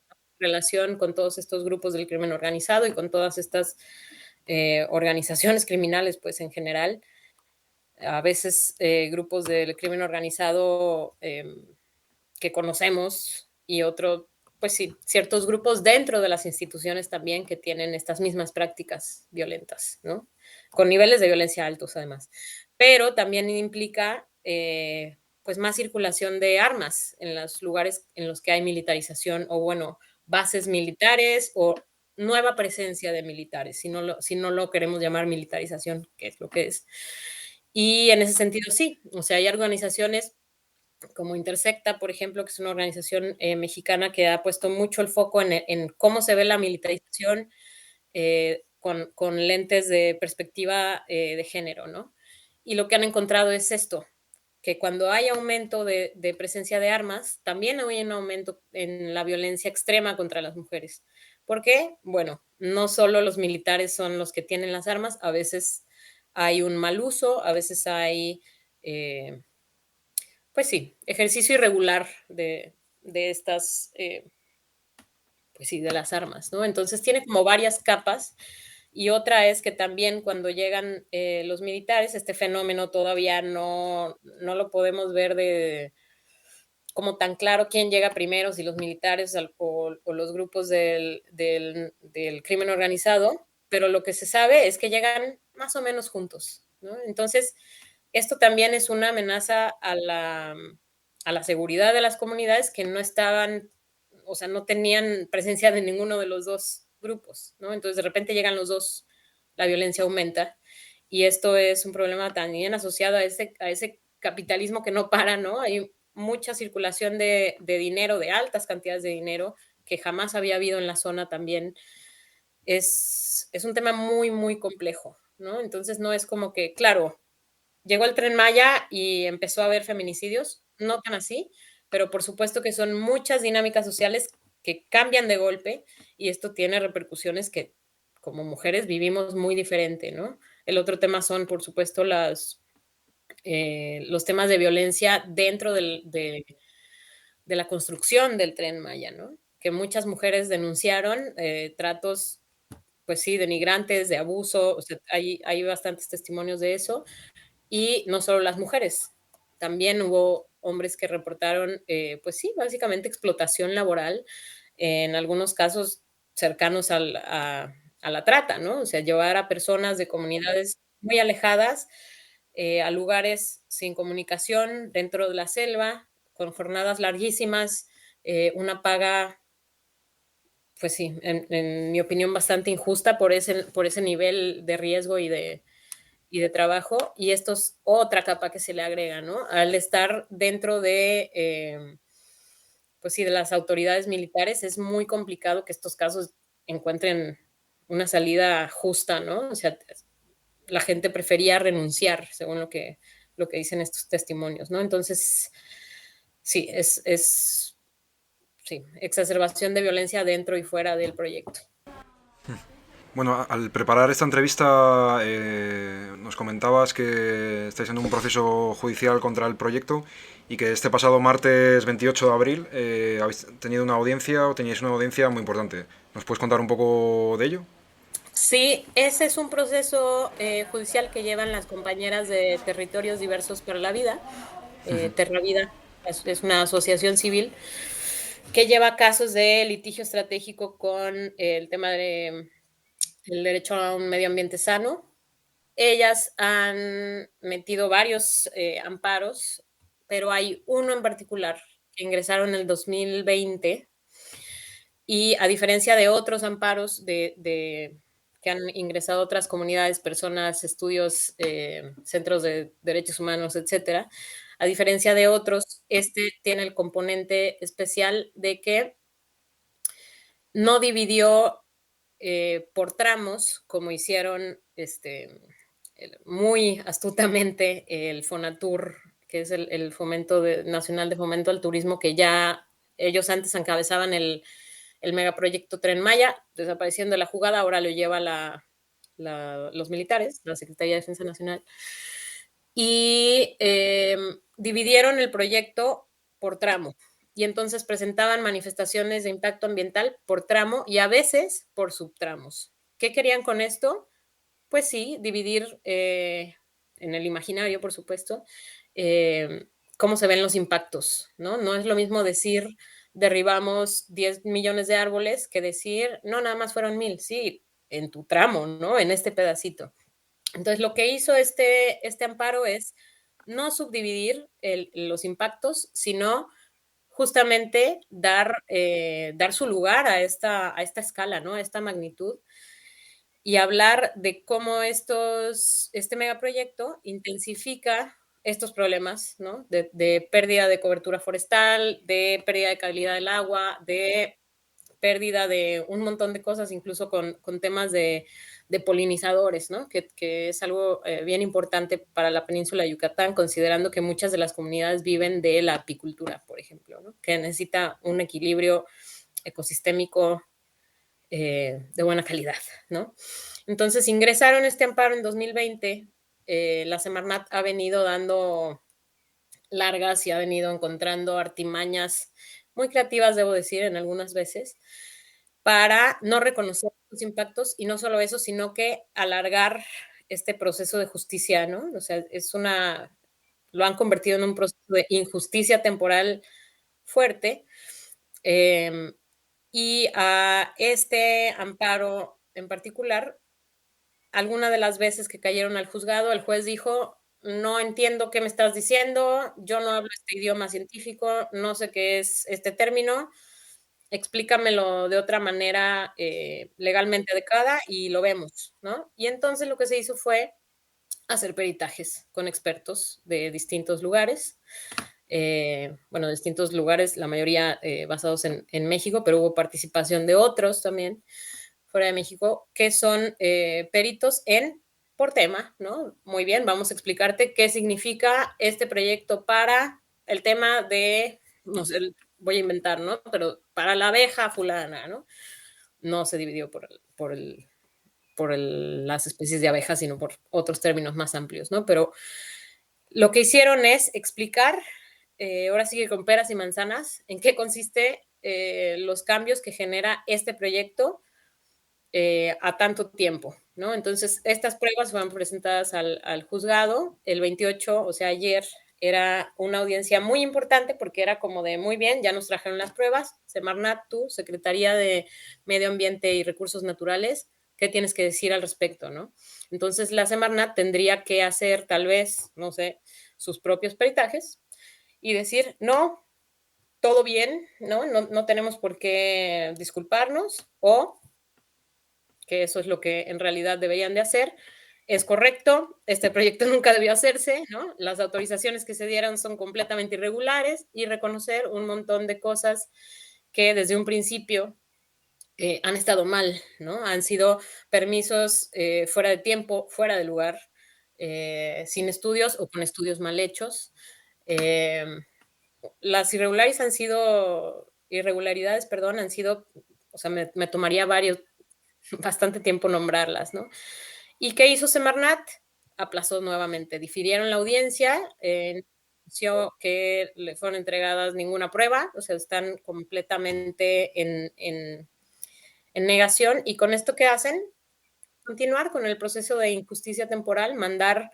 relación con todos estos grupos del crimen organizado y con todas estas organizaciones criminales, pues en general. A veces grupos del crimen organizado que conocemos y pues sí, ciertos grupos dentro de las instituciones también que tienen estas mismas prácticas violentas, ¿no? Con niveles de violencia altos además. Pero también implica pues más circulación de armas en los lugares en los que hay militarización o bueno, bases militares o nueva presencia de militares, si no lo queremos llamar militarización, que es lo que es. Y en ese sentido sí, o sea, hay organizaciones como Intersecta, por ejemplo, que es una organización mexicana que ha puesto mucho el foco en cómo se ve la militarización con lentes de perspectiva de género, ¿no? Y lo que han encontrado es esto, que cuando hay aumento de presencia de armas, también hay un aumento en la violencia extrema contra las mujeres. ¿Por qué? Bueno, no solo los militares son los que tienen las armas, a veces hay un mal uso, a veces hay pues sí, ejercicio irregular de estas, pues sí, de las armas, ¿no? Entonces tiene como varias capas y otra es que también cuando llegan los militares, este fenómeno todavía no lo podemos ver como tan claro quién llega primero, si los militares o los grupos del crimen organizado, pero lo que se sabe es que llegan más o menos juntos, ¿no? Entonces, esto también es una amenaza a la seguridad de las comunidades que no estaban, o sea, no tenían presencia de ninguno de los dos grupos, ¿no? Entonces, de repente llegan los dos, la violencia aumenta y esto es un problema también asociado a ese capitalismo que no para, ¿no? Hay mucha circulación de dinero, de altas cantidades de dinero que jamás había habido en la zona también. Es un tema muy, muy complejo, ¿no? Entonces, no es como que, claro, llegó el Tren Maya y empezó a haber feminicidios, no tan así, pero por supuesto que son muchas dinámicas sociales que cambian de golpe y esto tiene repercusiones que como mujeres vivimos muy diferente, ¿no? El otro tema son, por supuesto, los temas de violencia dentro de la construcción del Tren Maya, ¿no? Que muchas mujeres denunciaron tratos, pues sí, denigrantes, de abuso, o sea, hay bastantes testimonios de eso, y no solo las mujeres, también hubo hombres que reportaron, pues sí, básicamente explotación laboral, en algunos casos cercanos a la trata, ¿no? O sea, llevar a personas de comunidades muy alejadas a lugares sin comunicación dentro de la selva, con jornadas larguísimas, una paga, pues sí, en mi opinión, bastante injusta por ese nivel de riesgo y de trabajo, y esto es otra capa que se le agrega, ¿no? Al estar dentro pues sí, de las autoridades militares, es muy complicado que estos casos encuentren una salida justa, ¿no? O sea, la gente prefería renunciar, según lo que dicen estos testimonios, ¿no? Entonces, sí, sí, exacerbación de violencia dentro y fuera del proyecto. Bueno, al preparar esta entrevista nos comentabas que estáis en un proceso judicial contra el proyecto y que este pasado martes 28 de abril habéis tenido una audiencia o teníais una audiencia muy importante. ¿Nos puedes contar un poco de ello? Sí, ese es un proceso judicial que llevan las compañeras de Territorios Diversos para la Vida. Terravida es una asociación civil que lleva casos de litigio estratégico con el tema de el derecho a un medio ambiente sano. Ellas han metido varios amparos, pero hay uno en particular que ingresaron en el 2020 y a diferencia de otros amparos que han ingresado otras comunidades, personas, estudios, centros de derechos humanos, etcétera, a diferencia de otros, este tiene el componente especial de que no dividió por tramos, como hicieron muy astutamente el FONATUR, que es el Fomento Nacional de Fomento al Turismo, que ya ellos antes encabezaban el megaproyecto Tren Maya, desapareciendo la jugada, ahora lo lleva los militares, la Secretaría de Defensa Nacional, y dividieron el proyecto por tramo. Y entonces presentaban manifestaciones de impacto ambiental por tramo y a veces por subtramos. ¿Qué querían con esto? Pues sí, dividir en el imaginario, por supuesto, cómo se ven los impactos, ¿no? No es lo mismo decir derribamos 10 millones de árboles que decir, no, nada más fueron 1,000, sí, en tu tramo, ¿no? En este pedacito. Entonces, lo que hizo este amparo es no subdividir los impactos, sino justamente dar su lugar a esta escala, ¿no? A esta magnitud y hablar de cómo este megaproyecto intensifica estos problemas, ¿no? De pérdida de cobertura forestal, de pérdida de calidad del agua, de pérdida de un montón de cosas, incluso con temas de polinizadores, ¿no? Que es algo bien importante para la península de Yucatán, considerando que muchas de las comunidades viven de la apicultura, por ejemplo, ¿no? Que necesita un equilibrio ecosistémico de buena calidad, ¿no? Entonces ingresaron este amparo en 2020, la Semarnat ha venido dando largas y ha venido encontrando artimañas muy creativas, debo decir, en algunas veces, para no reconocer los impactos y no solo eso, sino que alargar este proceso de justicia, ¿no? O sea, lo han convertido en un proceso de injusticia temporal fuerte. Y a este amparo en particular, alguna de las veces que cayeron al juzgado, el juez dijo, no entiendo qué me estás diciendo, yo no hablo este idioma científico, no sé qué es este término, explícamelo de otra manera legalmente adecuada y lo vemos, ¿no? Y entonces lo que se hizo fue hacer peritajes con expertos de distintos lugares, distintos lugares, la mayoría basados en México, pero hubo participación de otros también fuera de México, que son peritos por tema, ¿no? Muy bien, vamos a explicarte qué significa este proyecto para el tema de, no sé, voy a inventar, ¿no? Pero para la abeja fulana, ¿no? No se dividió por las especies de abejas, sino por otros términos más amplios, ¿no? Pero lo que hicieron es explicar, ahora sí que con peras y manzanas, en qué consiste los cambios que genera este proyecto a tanto tiempo, ¿no? Entonces, estas pruebas fueron presentadas al juzgado el 28, o sea, ayer era una audiencia muy importante porque era como de, muy bien, ya nos trajeron las pruebas, Semarnat, tú, Secretaría de Medio Ambiente y Recursos Naturales, ¿qué tienes que decir al respecto, no? Entonces, la Semarnat tendría que hacer, tal vez, no sé, sus propios peritajes y decir, no, todo bien, ¿no? No tenemos por qué disculparnos, o que eso es lo que en realidad deberían de hacer, es correcto, este proyecto nunca debió hacerse, ¿no? Las autorizaciones que se dieron son completamente irregulares y reconocer un montón de cosas que desde un principio han estado mal, ¿no? Han sido permisos fuera de tiempo, fuera de lugar, sin estudios o con estudios mal hechos. Las irregularidades, perdón, han sido, o sea, me tomaría bastante tiempo nombrarlas, ¿no? ¿Y qué hizo Semarnat? Aplazó nuevamente, difirieron la audiencia, anunció que le fueron entregadas ninguna prueba, o sea, están completamente en negación, y con esto, ¿qué hacen? Continuar con el proceso de injusticia temporal, mandar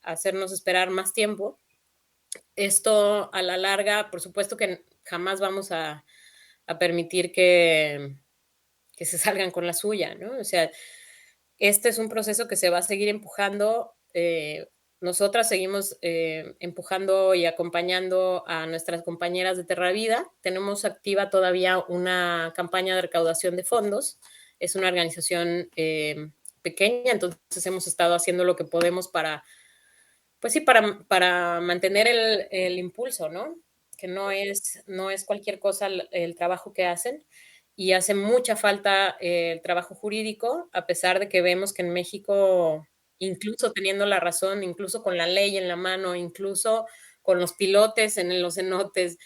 hacernos esperar más tiempo. Esto a la larga, por supuesto que jamás vamos a permitir que se salgan con la suya, ¿no? O sea, este es un proceso que se va a seguir empujando. Nosotras seguimos empujando y acompañando a nuestras compañeras de Terravida. Tenemos activa todavía una campaña de recaudación de fondos. Es una organización pequeña, entonces hemos estado haciendo lo que podemos para, pues sí, para mantener el impulso, ¿no? Que no es cualquier cosa el trabajo que hacen, y hace mucha falta el trabajo jurídico, a pesar de que vemos que en México, incluso teniendo la razón, incluso con la ley en la mano, incluso con los pilotes en los cenotes,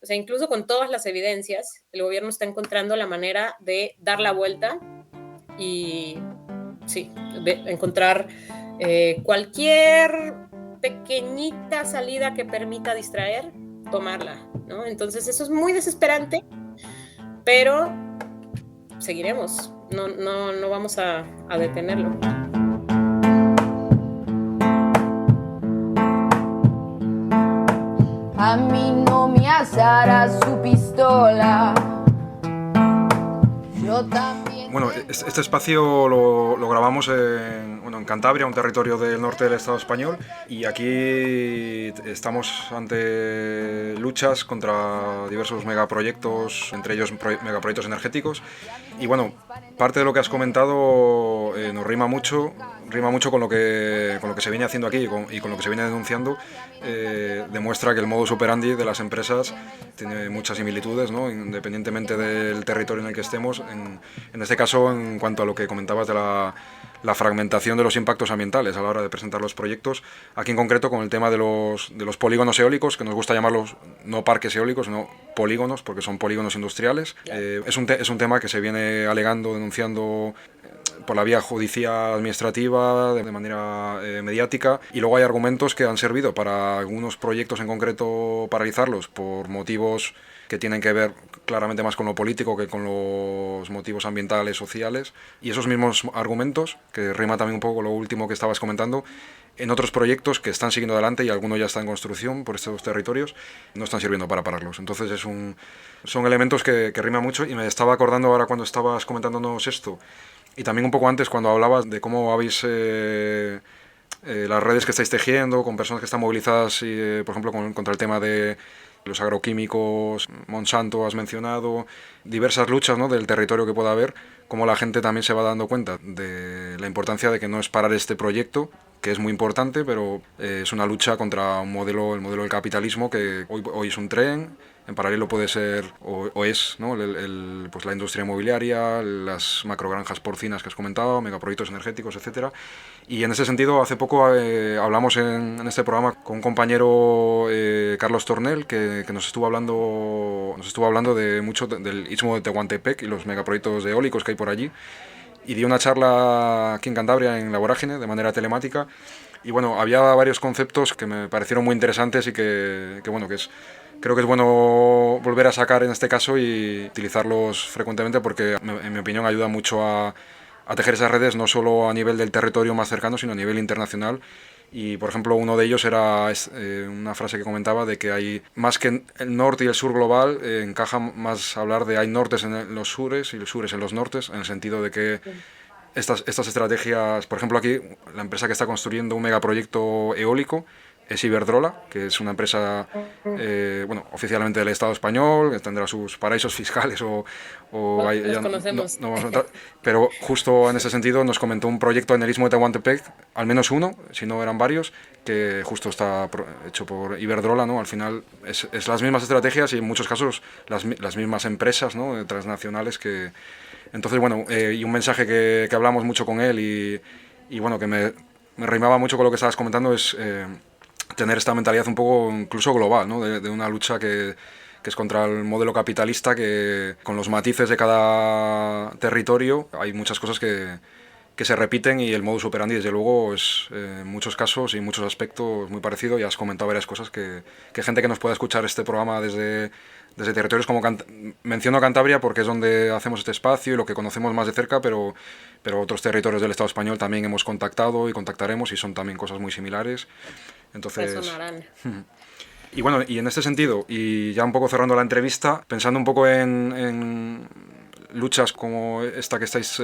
o sea, incluso con todas las evidencias, el gobierno está encontrando la manera de dar la vuelta y, sí, encontrar cualquier pequeñita salida que permita distraer, tomarla, ¿no? Entonces eso es muy desesperante, pero seguiremos, no vamos a detenerlo. A mí no me asará su pistola. Yo también. Bueno, este espacio lo grabamos en Cantabria, un territorio del norte del Estado español, y aquí estamos ante luchas contra diversos megaproyectos, entre ellos megaproyectos energéticos. Y bueno, parte de lo que has comentado nos rima mucho con lo que se viene haciendo aquí y con lo que se viene denunciando. Demuestra que el modus operandi de las empresas tiene muchas similitudes, ¿no? Independientemente del territorio en el que estemos. En este caso, en cuanto a lo que comentabas de la fragmentación de los impactos ambientales a la hora de presentar los proyectos, aquí en concreto con el tema de los polígonos eólicos, que nos gusta llamarlos no parques eólicos, sino polígonos, porque son polígonos industriales. Es un tema que se viene alegando, denunciando por la vía judicial administrativa, de manera mediática, y luego hay argumentos que han servido para algunos proyectos en concreto paralizarlos por motivos que tienen que ver claramente más con lo político que con los motivos ambientales, sociales, y esos mismos argumentos, que rima también un poco con lo último que estabas comentando, en otros proyectos que están siguiendo adelante y alguno ya está en construcción por estos territorios, no están sirviendo para pararlos. Entonces son elementos que riman mucho, y me estaba acordando ahora cuando estabas comentándonos esto, y también un poco antes cuando hablabas de cómo habéis las redes que estáis tejiendo con personas que están movilizadas, por ejemplo, contra el tema de los agroquímicos, Monsanto has mencionado, diversas luchas, ¿no?, del territorio que pueda haber, cómo la gente también se va dando cuenta de la importancia de que no es parar este proyecto, que es muy importante, pero es una lucha contra el modelo del capitalismo, que hoy es un tren, en paralelo puede ser o es, ¿no?, pues la industria inmobiliaria, las macrogranjas porcinas que has comentado, megaproyectos energéticos, etcétera. Y en ese sentido, hace poco hablamos en este programa con un compañero, Carlos Tornel, que nos estuvo hablando de mucho del istmo de Tehuantepec y los megaproyectos eólicos que hay por allí, y dio una charla aquí en Cantabria, en La Vorágine, de manera telemática, y bueno, había varios conceptos que me parecieron muy interesantes y que creo que es bueno volver a sacar en este caso y utilizarlos frecuentemente, porque en mi opinión ayuda mucho a tejer esas redes, no solo a nivel del territorio más cercano, sino a nivel internacional. Y por ejemplo, uno de ellos era una frase que comentaba de que hay más que el norte y el sur global, encaja más hablar de hay nortes en los sures y los sures en los nortes, en el sentido de que estas estrategias, por ejemplo aquí la empresa que está construyendo un megaproyecto eólico es Iberdrola, que es una empresa oficialmente del Estado español, que tendrá sus paraísos fiscales los conocemos. No vamos a entrar, pero justo en ese sentido nos comentó un proyecto en el istmo de Tehuantepec, al menos uno, si no eran varios, que justo está hecho por Iberdrola, ¿no? Al final es las mismas estrategias y en muchos casos las mismas empresas, ¿no?, transnacionales que... Entonces, y un mensaje que hablamos mucho con él y bueno, que me rimaba mucho con lo que estabas comentando, es tener esta mentalidad un poco incluso global, ¿no? De una lucha que es contra el modelo capitalista, que con los matices de cada territorio hay muchas cosas que se repiten, y el modus operandi desde luego es en muchos casos y en muchos aspectos muy parecido. Ya has comentado varias cosas que gente que nos pueda escuchar este programa desde territorios como menciono Cantabria porque es donde hacemos este espacio y lo que conocemos más de cerca, pero otros territorios del Estado español también hemos contactado y contactaremos, y son también cosas muy similares. Entonces, resonarán. Y bueno, y en este sentido, y ya un poco cerrando la entrevista, pensando un poco en luchas como esta que estáis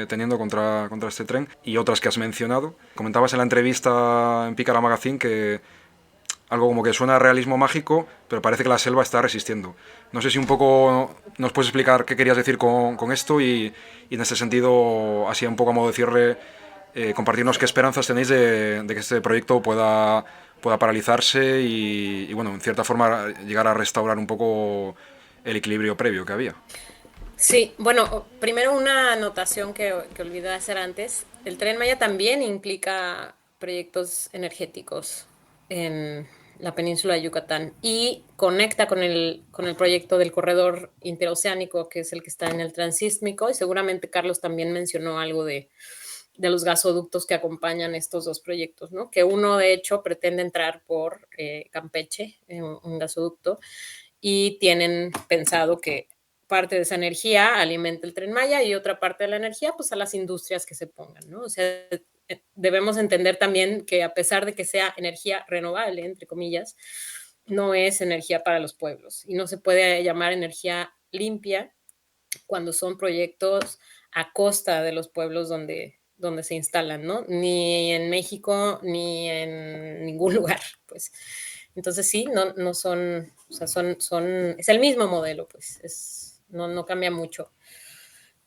teniendo contra este tren y otras que has mencionado, comentabas en la entrevista en Pícara Magazine que algo como que suena a realismo mágico, pero parece que la selva está resistiendo. No sé si un poco nos puedes explicar qué querías decir con esto, y en ese sentido, así un poco a modo de cierre, compartirnos qué esperanzas tenéis de que este proyecto pueda paralizarse y, bueno, en cierta forma llegar a restaurar un poco el equilibrio previo que había. Sí, bueno, primero una anotación que olvidé hacer antes. El Tren Maya también implica proyectos energéticos en la península de Yucatán y conecta con el proyecto del corredor interoceánico, que es el que está en el transísmico, y seguramente Carlos también mencionó algo de los gasoductos que acompañan estos dos proyectos, ¿no? Que uno, de hecho, pretende entrar por Campeche, un gasoducto, y tienen pensado que parte de esa energía alimenta el Tren Maya y otra parte de la energía, pues a las industrias que se pongan, ¿no? O sea, debemos entender también que a pesar de que sea energía renovable, entre comillas, no es energía para los pueblos y no se puede llamar energía limpia cuando son proyectos a costa de los pueblos donde se instalan, ¿no? Ni en México ni en ningún lugar, pues. Entonces sí, no son, o sea, es el mismo modelo, pues, no cambia mucho.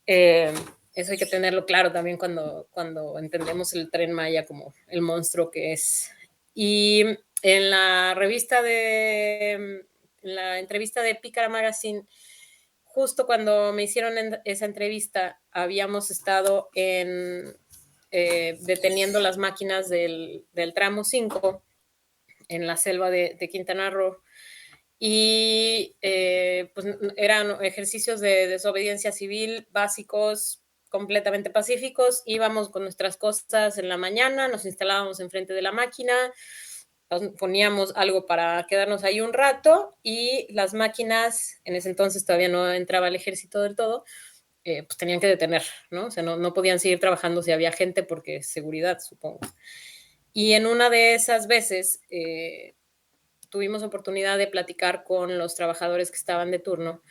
Eso hay que tenerlo claro también cuando entendemos el Tren Maya como el monstruo que es. Y en la entrevista de Pícara Magazine, justo cuando me hicieron esa entrevista, habíamos estado deteniendo las máquinas del tramo 5 en la selva de Quintana Roo, y pues eran ejercicios de desobediencia civil básicos, completamente pacíficos. Íbamos con nuestras cosas en la mañana, nos instalábamos enfrente de la máquina, poníamos algo para quedarnos ahí un rato, y las máquinas, en ese entonces todavía no entraba el ejército del todo, pues tenían que detener, ¿no? O sea, no podían seguir trabajando si había gente, porque seguridad, supongo. Y en una de esas veces tuvimos oportunidad de platicar con los trabajadores que estaban de turno,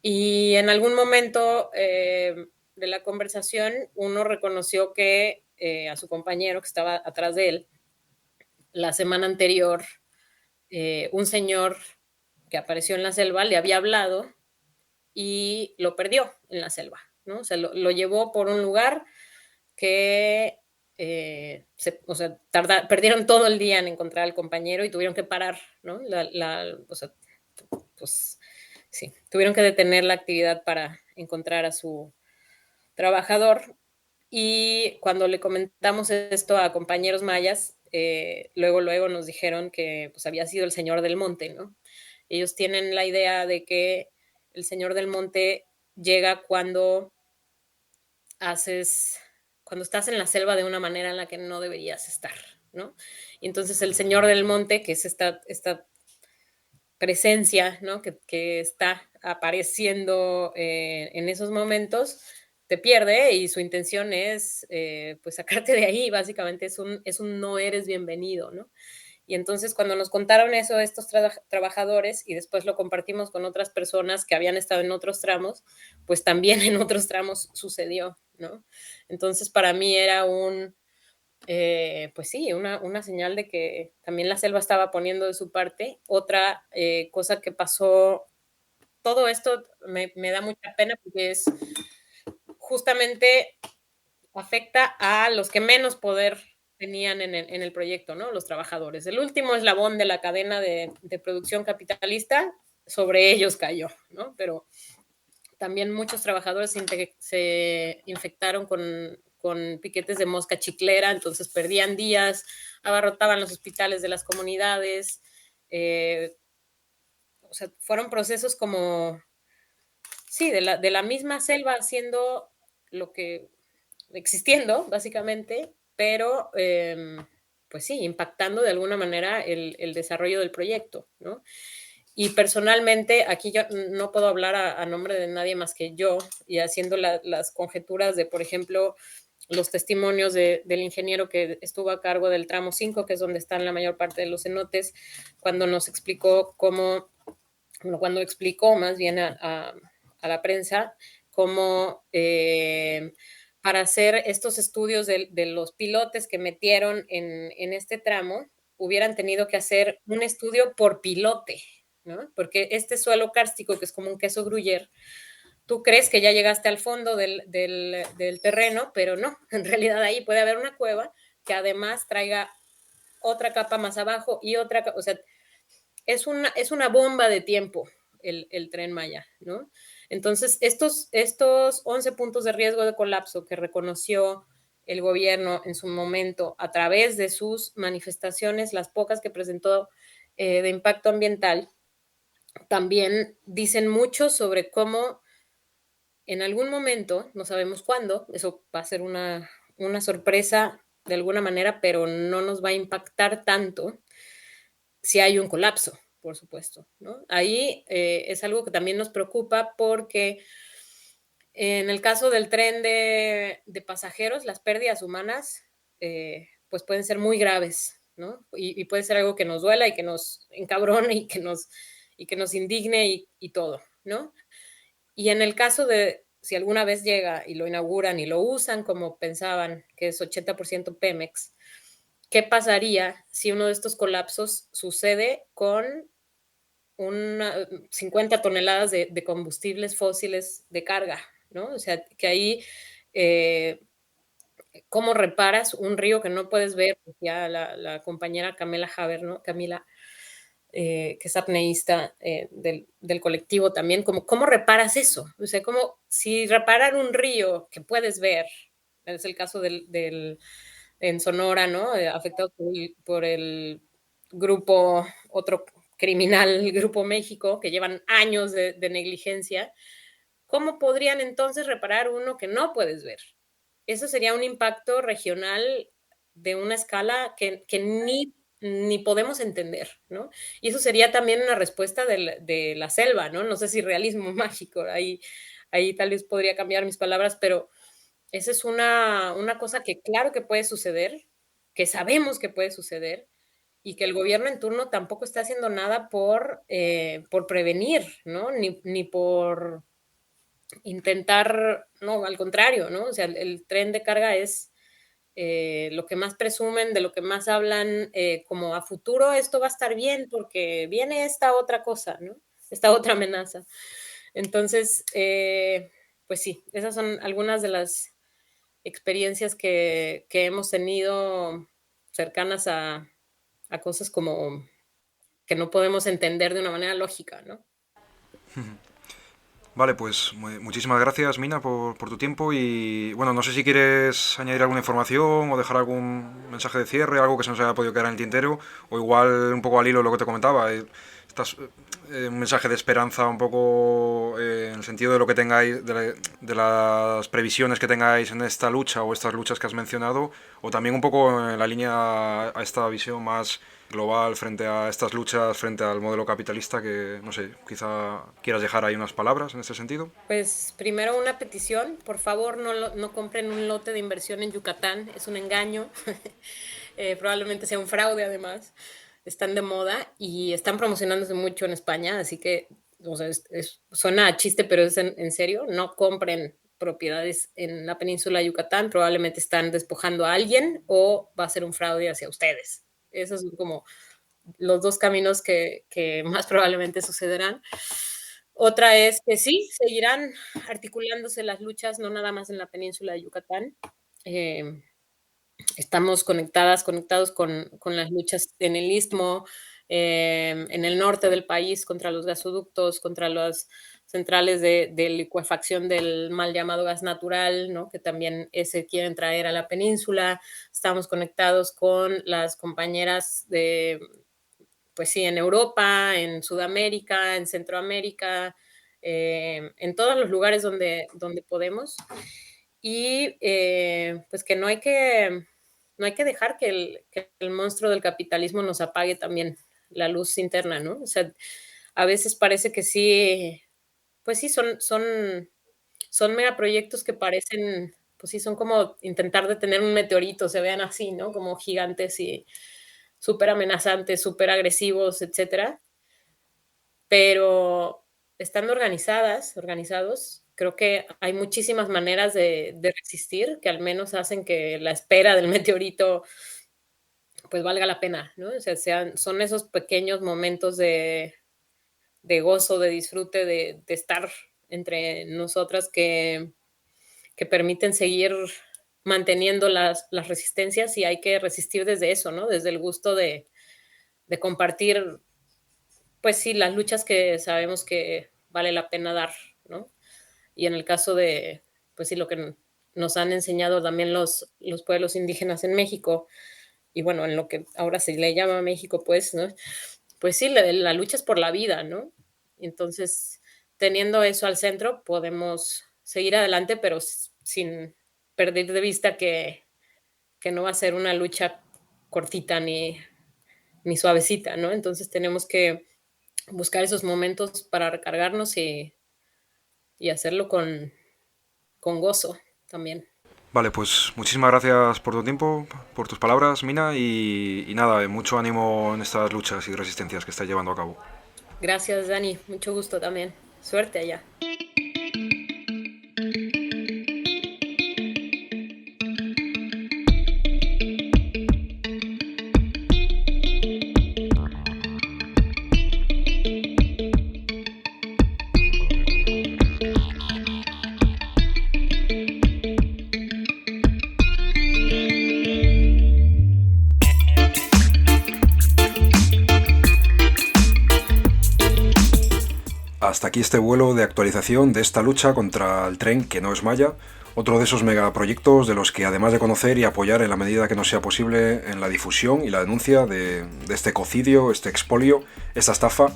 y en algún momento de la conversación uno reconoció que a su compañero que estaba atrás de él, la semana anterior, un señor que apareció en la selva le había hablado y lo perdió en la selva, ¿no? O sea, lo llevó por un lugar que perdieron todo el día en encontrar al compañero y tuvieron que parar, ¿no? Pues sí, tuvieron que detener la actividad para encontrar a su trabajador. Y cuando le comentamos esto a compañeros mayas, luego nos dijeron que pues había sido el Señor del Monte, ¿no? Ellos tienen la idea de que el Señor del Monte llega cuando estás en la selva de una manera en la que no deberías estar, ¿no? Y entonces el Señor del Monte, que es esta presencia, ¿no? que está apareciendo en esos momentos, te pierde, y su intención es pues sacarte de ahí. Básicamente es un no eres bienvenido, ¿no? Y entonces cuando nos contaron eso estos trabajadores, y después lo compartimos con otras personas que habían estado en otros tramos, pues también en otros tramos sucedió, ¿no? Entonces para mí era pues sí, una señal de que también la selva estaba poniendo de su parte. Otra cosa que pasó, todo esto me da mucha pena porque es justamente afecta a los que menos poder tenían en el proyecto, ¿no? Los trabajadores. El último eslabón de la cadena de producción capitalista, sobre ellos cayó, ¿no? Pero también muchos trabajadores se infectaron con con piquetes de mosca chiclera, entonces perdían días, abarrotaban los hospitales de las comunidades. O sea, fueron procesos como, sí, de la misma selva haciendo lo que, existiendo básicamente, pero pues sí, impactando de alguna manera el desarrollo del proyecto, ¿no? Y personalmente, aquí yo no puedo hablar a nombre de nadie más que yo, y haciendo las conjeturas de, por ejemplo, los testimonios del ingeniero que estuvo a cargo del tramo 5, que es donde están la mayor parte de los cenotes, cuando nos explicó cómo, bueno, cuando explicó más bien a la prensa cómo para hacer estos estudios de los pilotes que metieron en este tramo, hubieran tenido que hacer un estudio por pilote, ¿no? Porque este suelo kárstico, que es como un queso gruyere, tú crees que ya llegaste al fondo del terreno, pero no, en realidad ahí puede haber una cueva que además traiga otra capa más abajo y otra, o sea, es una bomba de tiempo el Tren Maya, ¿no? Entonces, estos 11 puntos de riesgo de colapso que reconoció el gobierno en su momento a través de sus manifestaciones, las pocas que presentó de impacto ambiental, también dicen mucho sobre cómo en algún momento, no sabemos cuándo, eso va a ser una sorpresa de alguna manera, pero no nos va a impactar tanto si hay un colapso, por supuesto, ¿no? Ahí es algo que también nos preocupa porque en el caso del tren de pasajeros, las pérdidas humanas pues pueden ser muy graves, ¿no? Y puede ser algo que nos duela y que nos encabrone y que nos indigne y todo, ¿no? Y en el caso de si alguna vez llega y lo inauguran y lo usan como pensaban, que es 80% Pemex, ¿qué pasaría si uno de estos colapsos sucede con 50 toneladas de combustibles fósiles de carga, ¿no? O sea, que ahí, ¿cómo reparas un río que no puedes ver? Ya la compañera Camila Haber, ¿no? Camila, que es apneísta del colectivo también, ¿cómo reparas eso? O sea, como si reparar un río que puedes ver, es el caso en Sonora, ¿no? Afectado por el grupo, otro criminal, el Grupo México, que llevan años de negligencia. ¿Cómo podrían entonces reparar uno que no puedes ver? Eso sería un impacto regional de una escala que ni podemos entender, ¿no? Y eso sería también una respuesta de la selva, ¿no? No sé si realismo mágico, ahí tal vez podría cambiar mis palabras, pero esa es una cosa que claro que puede suceder, que sabemos que puede suceder, y que el gobierno en turno tampoco está haciendo nada por prevenir, ¿no? Ni por intentar, no, al contrario, ¿no? O sea, el tren de carga es lo que más presumen, de lo que más hablan, como a futuro esto va a estar bien porque viene esta otra cosa, ¿no? Esta otra amenaza. Entonces, pues sí, esas son algunas de las experiencias que hemos tenido cercanas a cosas como que no podemos entender de una manera lógica, ¿no? Vale, pues muchísimas gracias, Mina, por tu tiempo y bueno, no sé si quieres añadir alguna información o dejar algún mensaje de cierre, algo que se nos haya podido quedar en el tintero, o igual un poco al hilo de lo que te comentaba, un mensaje de esperanza un poco en el sentido de lo que tengáis, de las previsiones que tengáis en esta lucha o estas luchas que has mencionado, o también un poco en la línea a esta visión más global frente a estas luchas, frente al modelo capitalista, que no sé, quizá quieras dejar ahí unas palabras en este sentido. Pues primero una petición, por favor no compren un lote de inversión en Yucatán, es un engaño, probablemente sea un fraude además, están de moda y están promocionándose mucho en España, así que, o sea, suena a chiste, pero es en serio, no compren propiedades en la península de Yucatán, probablemente están despojando a alguien o va a ser un fraude hacia ustedes. Esos son como los dos caminos que más probablemente sucederán. Otra es que sí, seguirán articulándose las luchas, no nada más en la península de Yucatán. Estamos conectados con las luchas en el Istmo, en el norte del país, contra los gasoductos, contra las centrales de licuefacción del mal llamado gas natural, ¿no? Que también ese quieren traer a la península. Estamos conectados con las compañeras de, pues sí, en Europa, en Sudamérica, en Centroamérica, en todos los lugares donde podemos. Y pues que no hay que dejar que el monstruo del capitalismo nos apague también la luz interna, ¿no? O sea, a veces parece que sí, pues sí, son megaproyectos que parecen, pues sí, son como intentar detener un meteorito, se vean así, ¿no? Como gigantes y súper amenazantes, súper agresivos, etcétera. Pero estando organizados, creo que hay muchísimas maneras de resistir que al menos hacen que la espera del meteorito pues valga la pena, ¿no? O sea, son esos pequeños momentos de gozo, de disfrute, de estar entre nosotras que permiten seguir manteniendo las resistencias, y hay que resistir desde eso, ¿no? Desde el gusto de compartir, pues sí, las luchas que sabemos que vale la pena dar, ¿no? Y en el caso de, pues sí, lo que nos han enseñado también los pueblos indígenas en México, y bueno, en lo que ahora se le llama México, pues, ¿no? Pues sí, la lucha es por la vida, ¿no? Entonces, teniendo eso al centro, podemos seguir adelante, pero sin perder de vista que no va a ser una lucha cortita ni suavecita, ¿no? Entonces tenemos que buscar esos momentos para recargarnos y hacerlo con gozo también. Vale, pues muchísimas gracias por tu tiempo, por tus palabras, Mina, y nada, mucho ánimo en estas luchas y resistencias que estás llevando a cabo. Gracias, Dani, mucho gusto también. Suerte allá. Hasta aquí este vuelo de actualización de esta lucha contra el tren que no es Maya, otro de esos megaproyectos de los que, además de conocer y apoyar en la medida que nos sea posible en la difusión y la denuncia de este ecocidio, este expolio, esta estafa,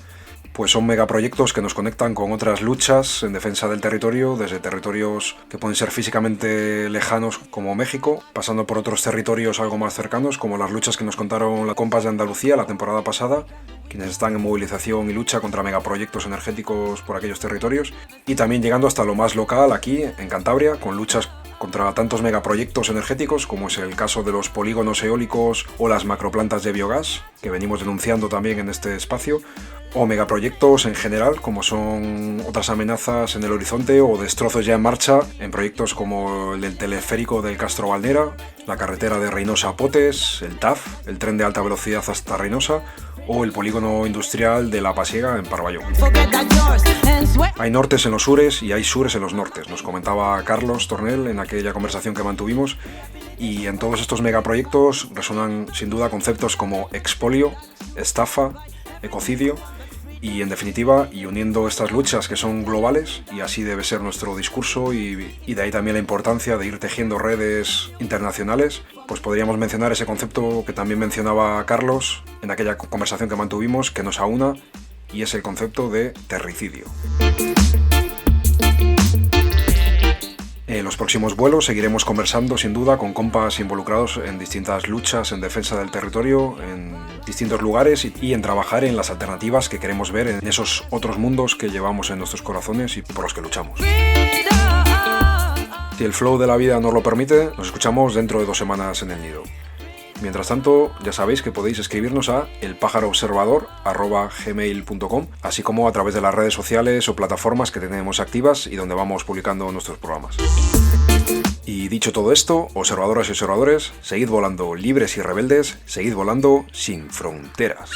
pues son megaproyectos que nos conectan con otras luchas en defensa del territorio, desde territorios que pueden ser físicamente lejanos como México, pasando por otros territorios algo más cercanos, como las luchas que nos contaron las compas de Andalucía la temporada pasada, quienes están en movilización y lucha contra megaproyectos energéticos por aquellos territorios, y también llegando hasta lo más local aquí en Cantabria, con luchas contra tantos megaproyectos energéticos como es el caso de los polígonos eólicos o las macroplantas de biogás, que venimos denunciando también en este espacio, o megaproyectos en general, como son otras amenazas en el horizonte o destrozos ya en marcha en proyectos como el del teleférico del Castro Valnera, la carretera de Reynosa a Potes, el TAF, el tren de alta velocidad hasta Reynosa, o el polígono industrial de La Pasiega en Parvalló. Hay nortes en los sures y hay sures en los nortes, nos comentaba Carlos Tornel en aquella conversación que mantuvimos, y en todos estos megaproyectos resonan sin duda conceptos como expolio, estafa, ecocidio, y en definitiva, y uniendo estas luchas que son globales, y así debe ser nuestro discurso, y de ahí también la importancia de ir tejiendo redes internacionales, pues podríamos mencionar ese concepto que también mencionaba Carlos en aquella conversación que mantuvimos, que nos aúna, y es el concepto de terricidio. En los próximos vuelos seguiremos conversando sin duda con compas involucrados en distintas luchas en defensa del territorio, en distintos lugares, y en trabajar en las alternativas que queremos ver en esos otros mundos que llevamos en nuestros corazones y por los que luchamos. Si el flow de la vida nos lo permite, nos escuchamos dentro de 2 semanas en el nido. Mientras tanto, ya sabéis que podéis escribirnos a elpajaroobservador@gmail.com, así como a través de las redes sociales o plataformas que tenemos activas y donde vamos publicando nuestros programas. Y dicho todo esto, observadoras y observadores, seguid volando libres y rebeldes, seguid volando sin fronteras.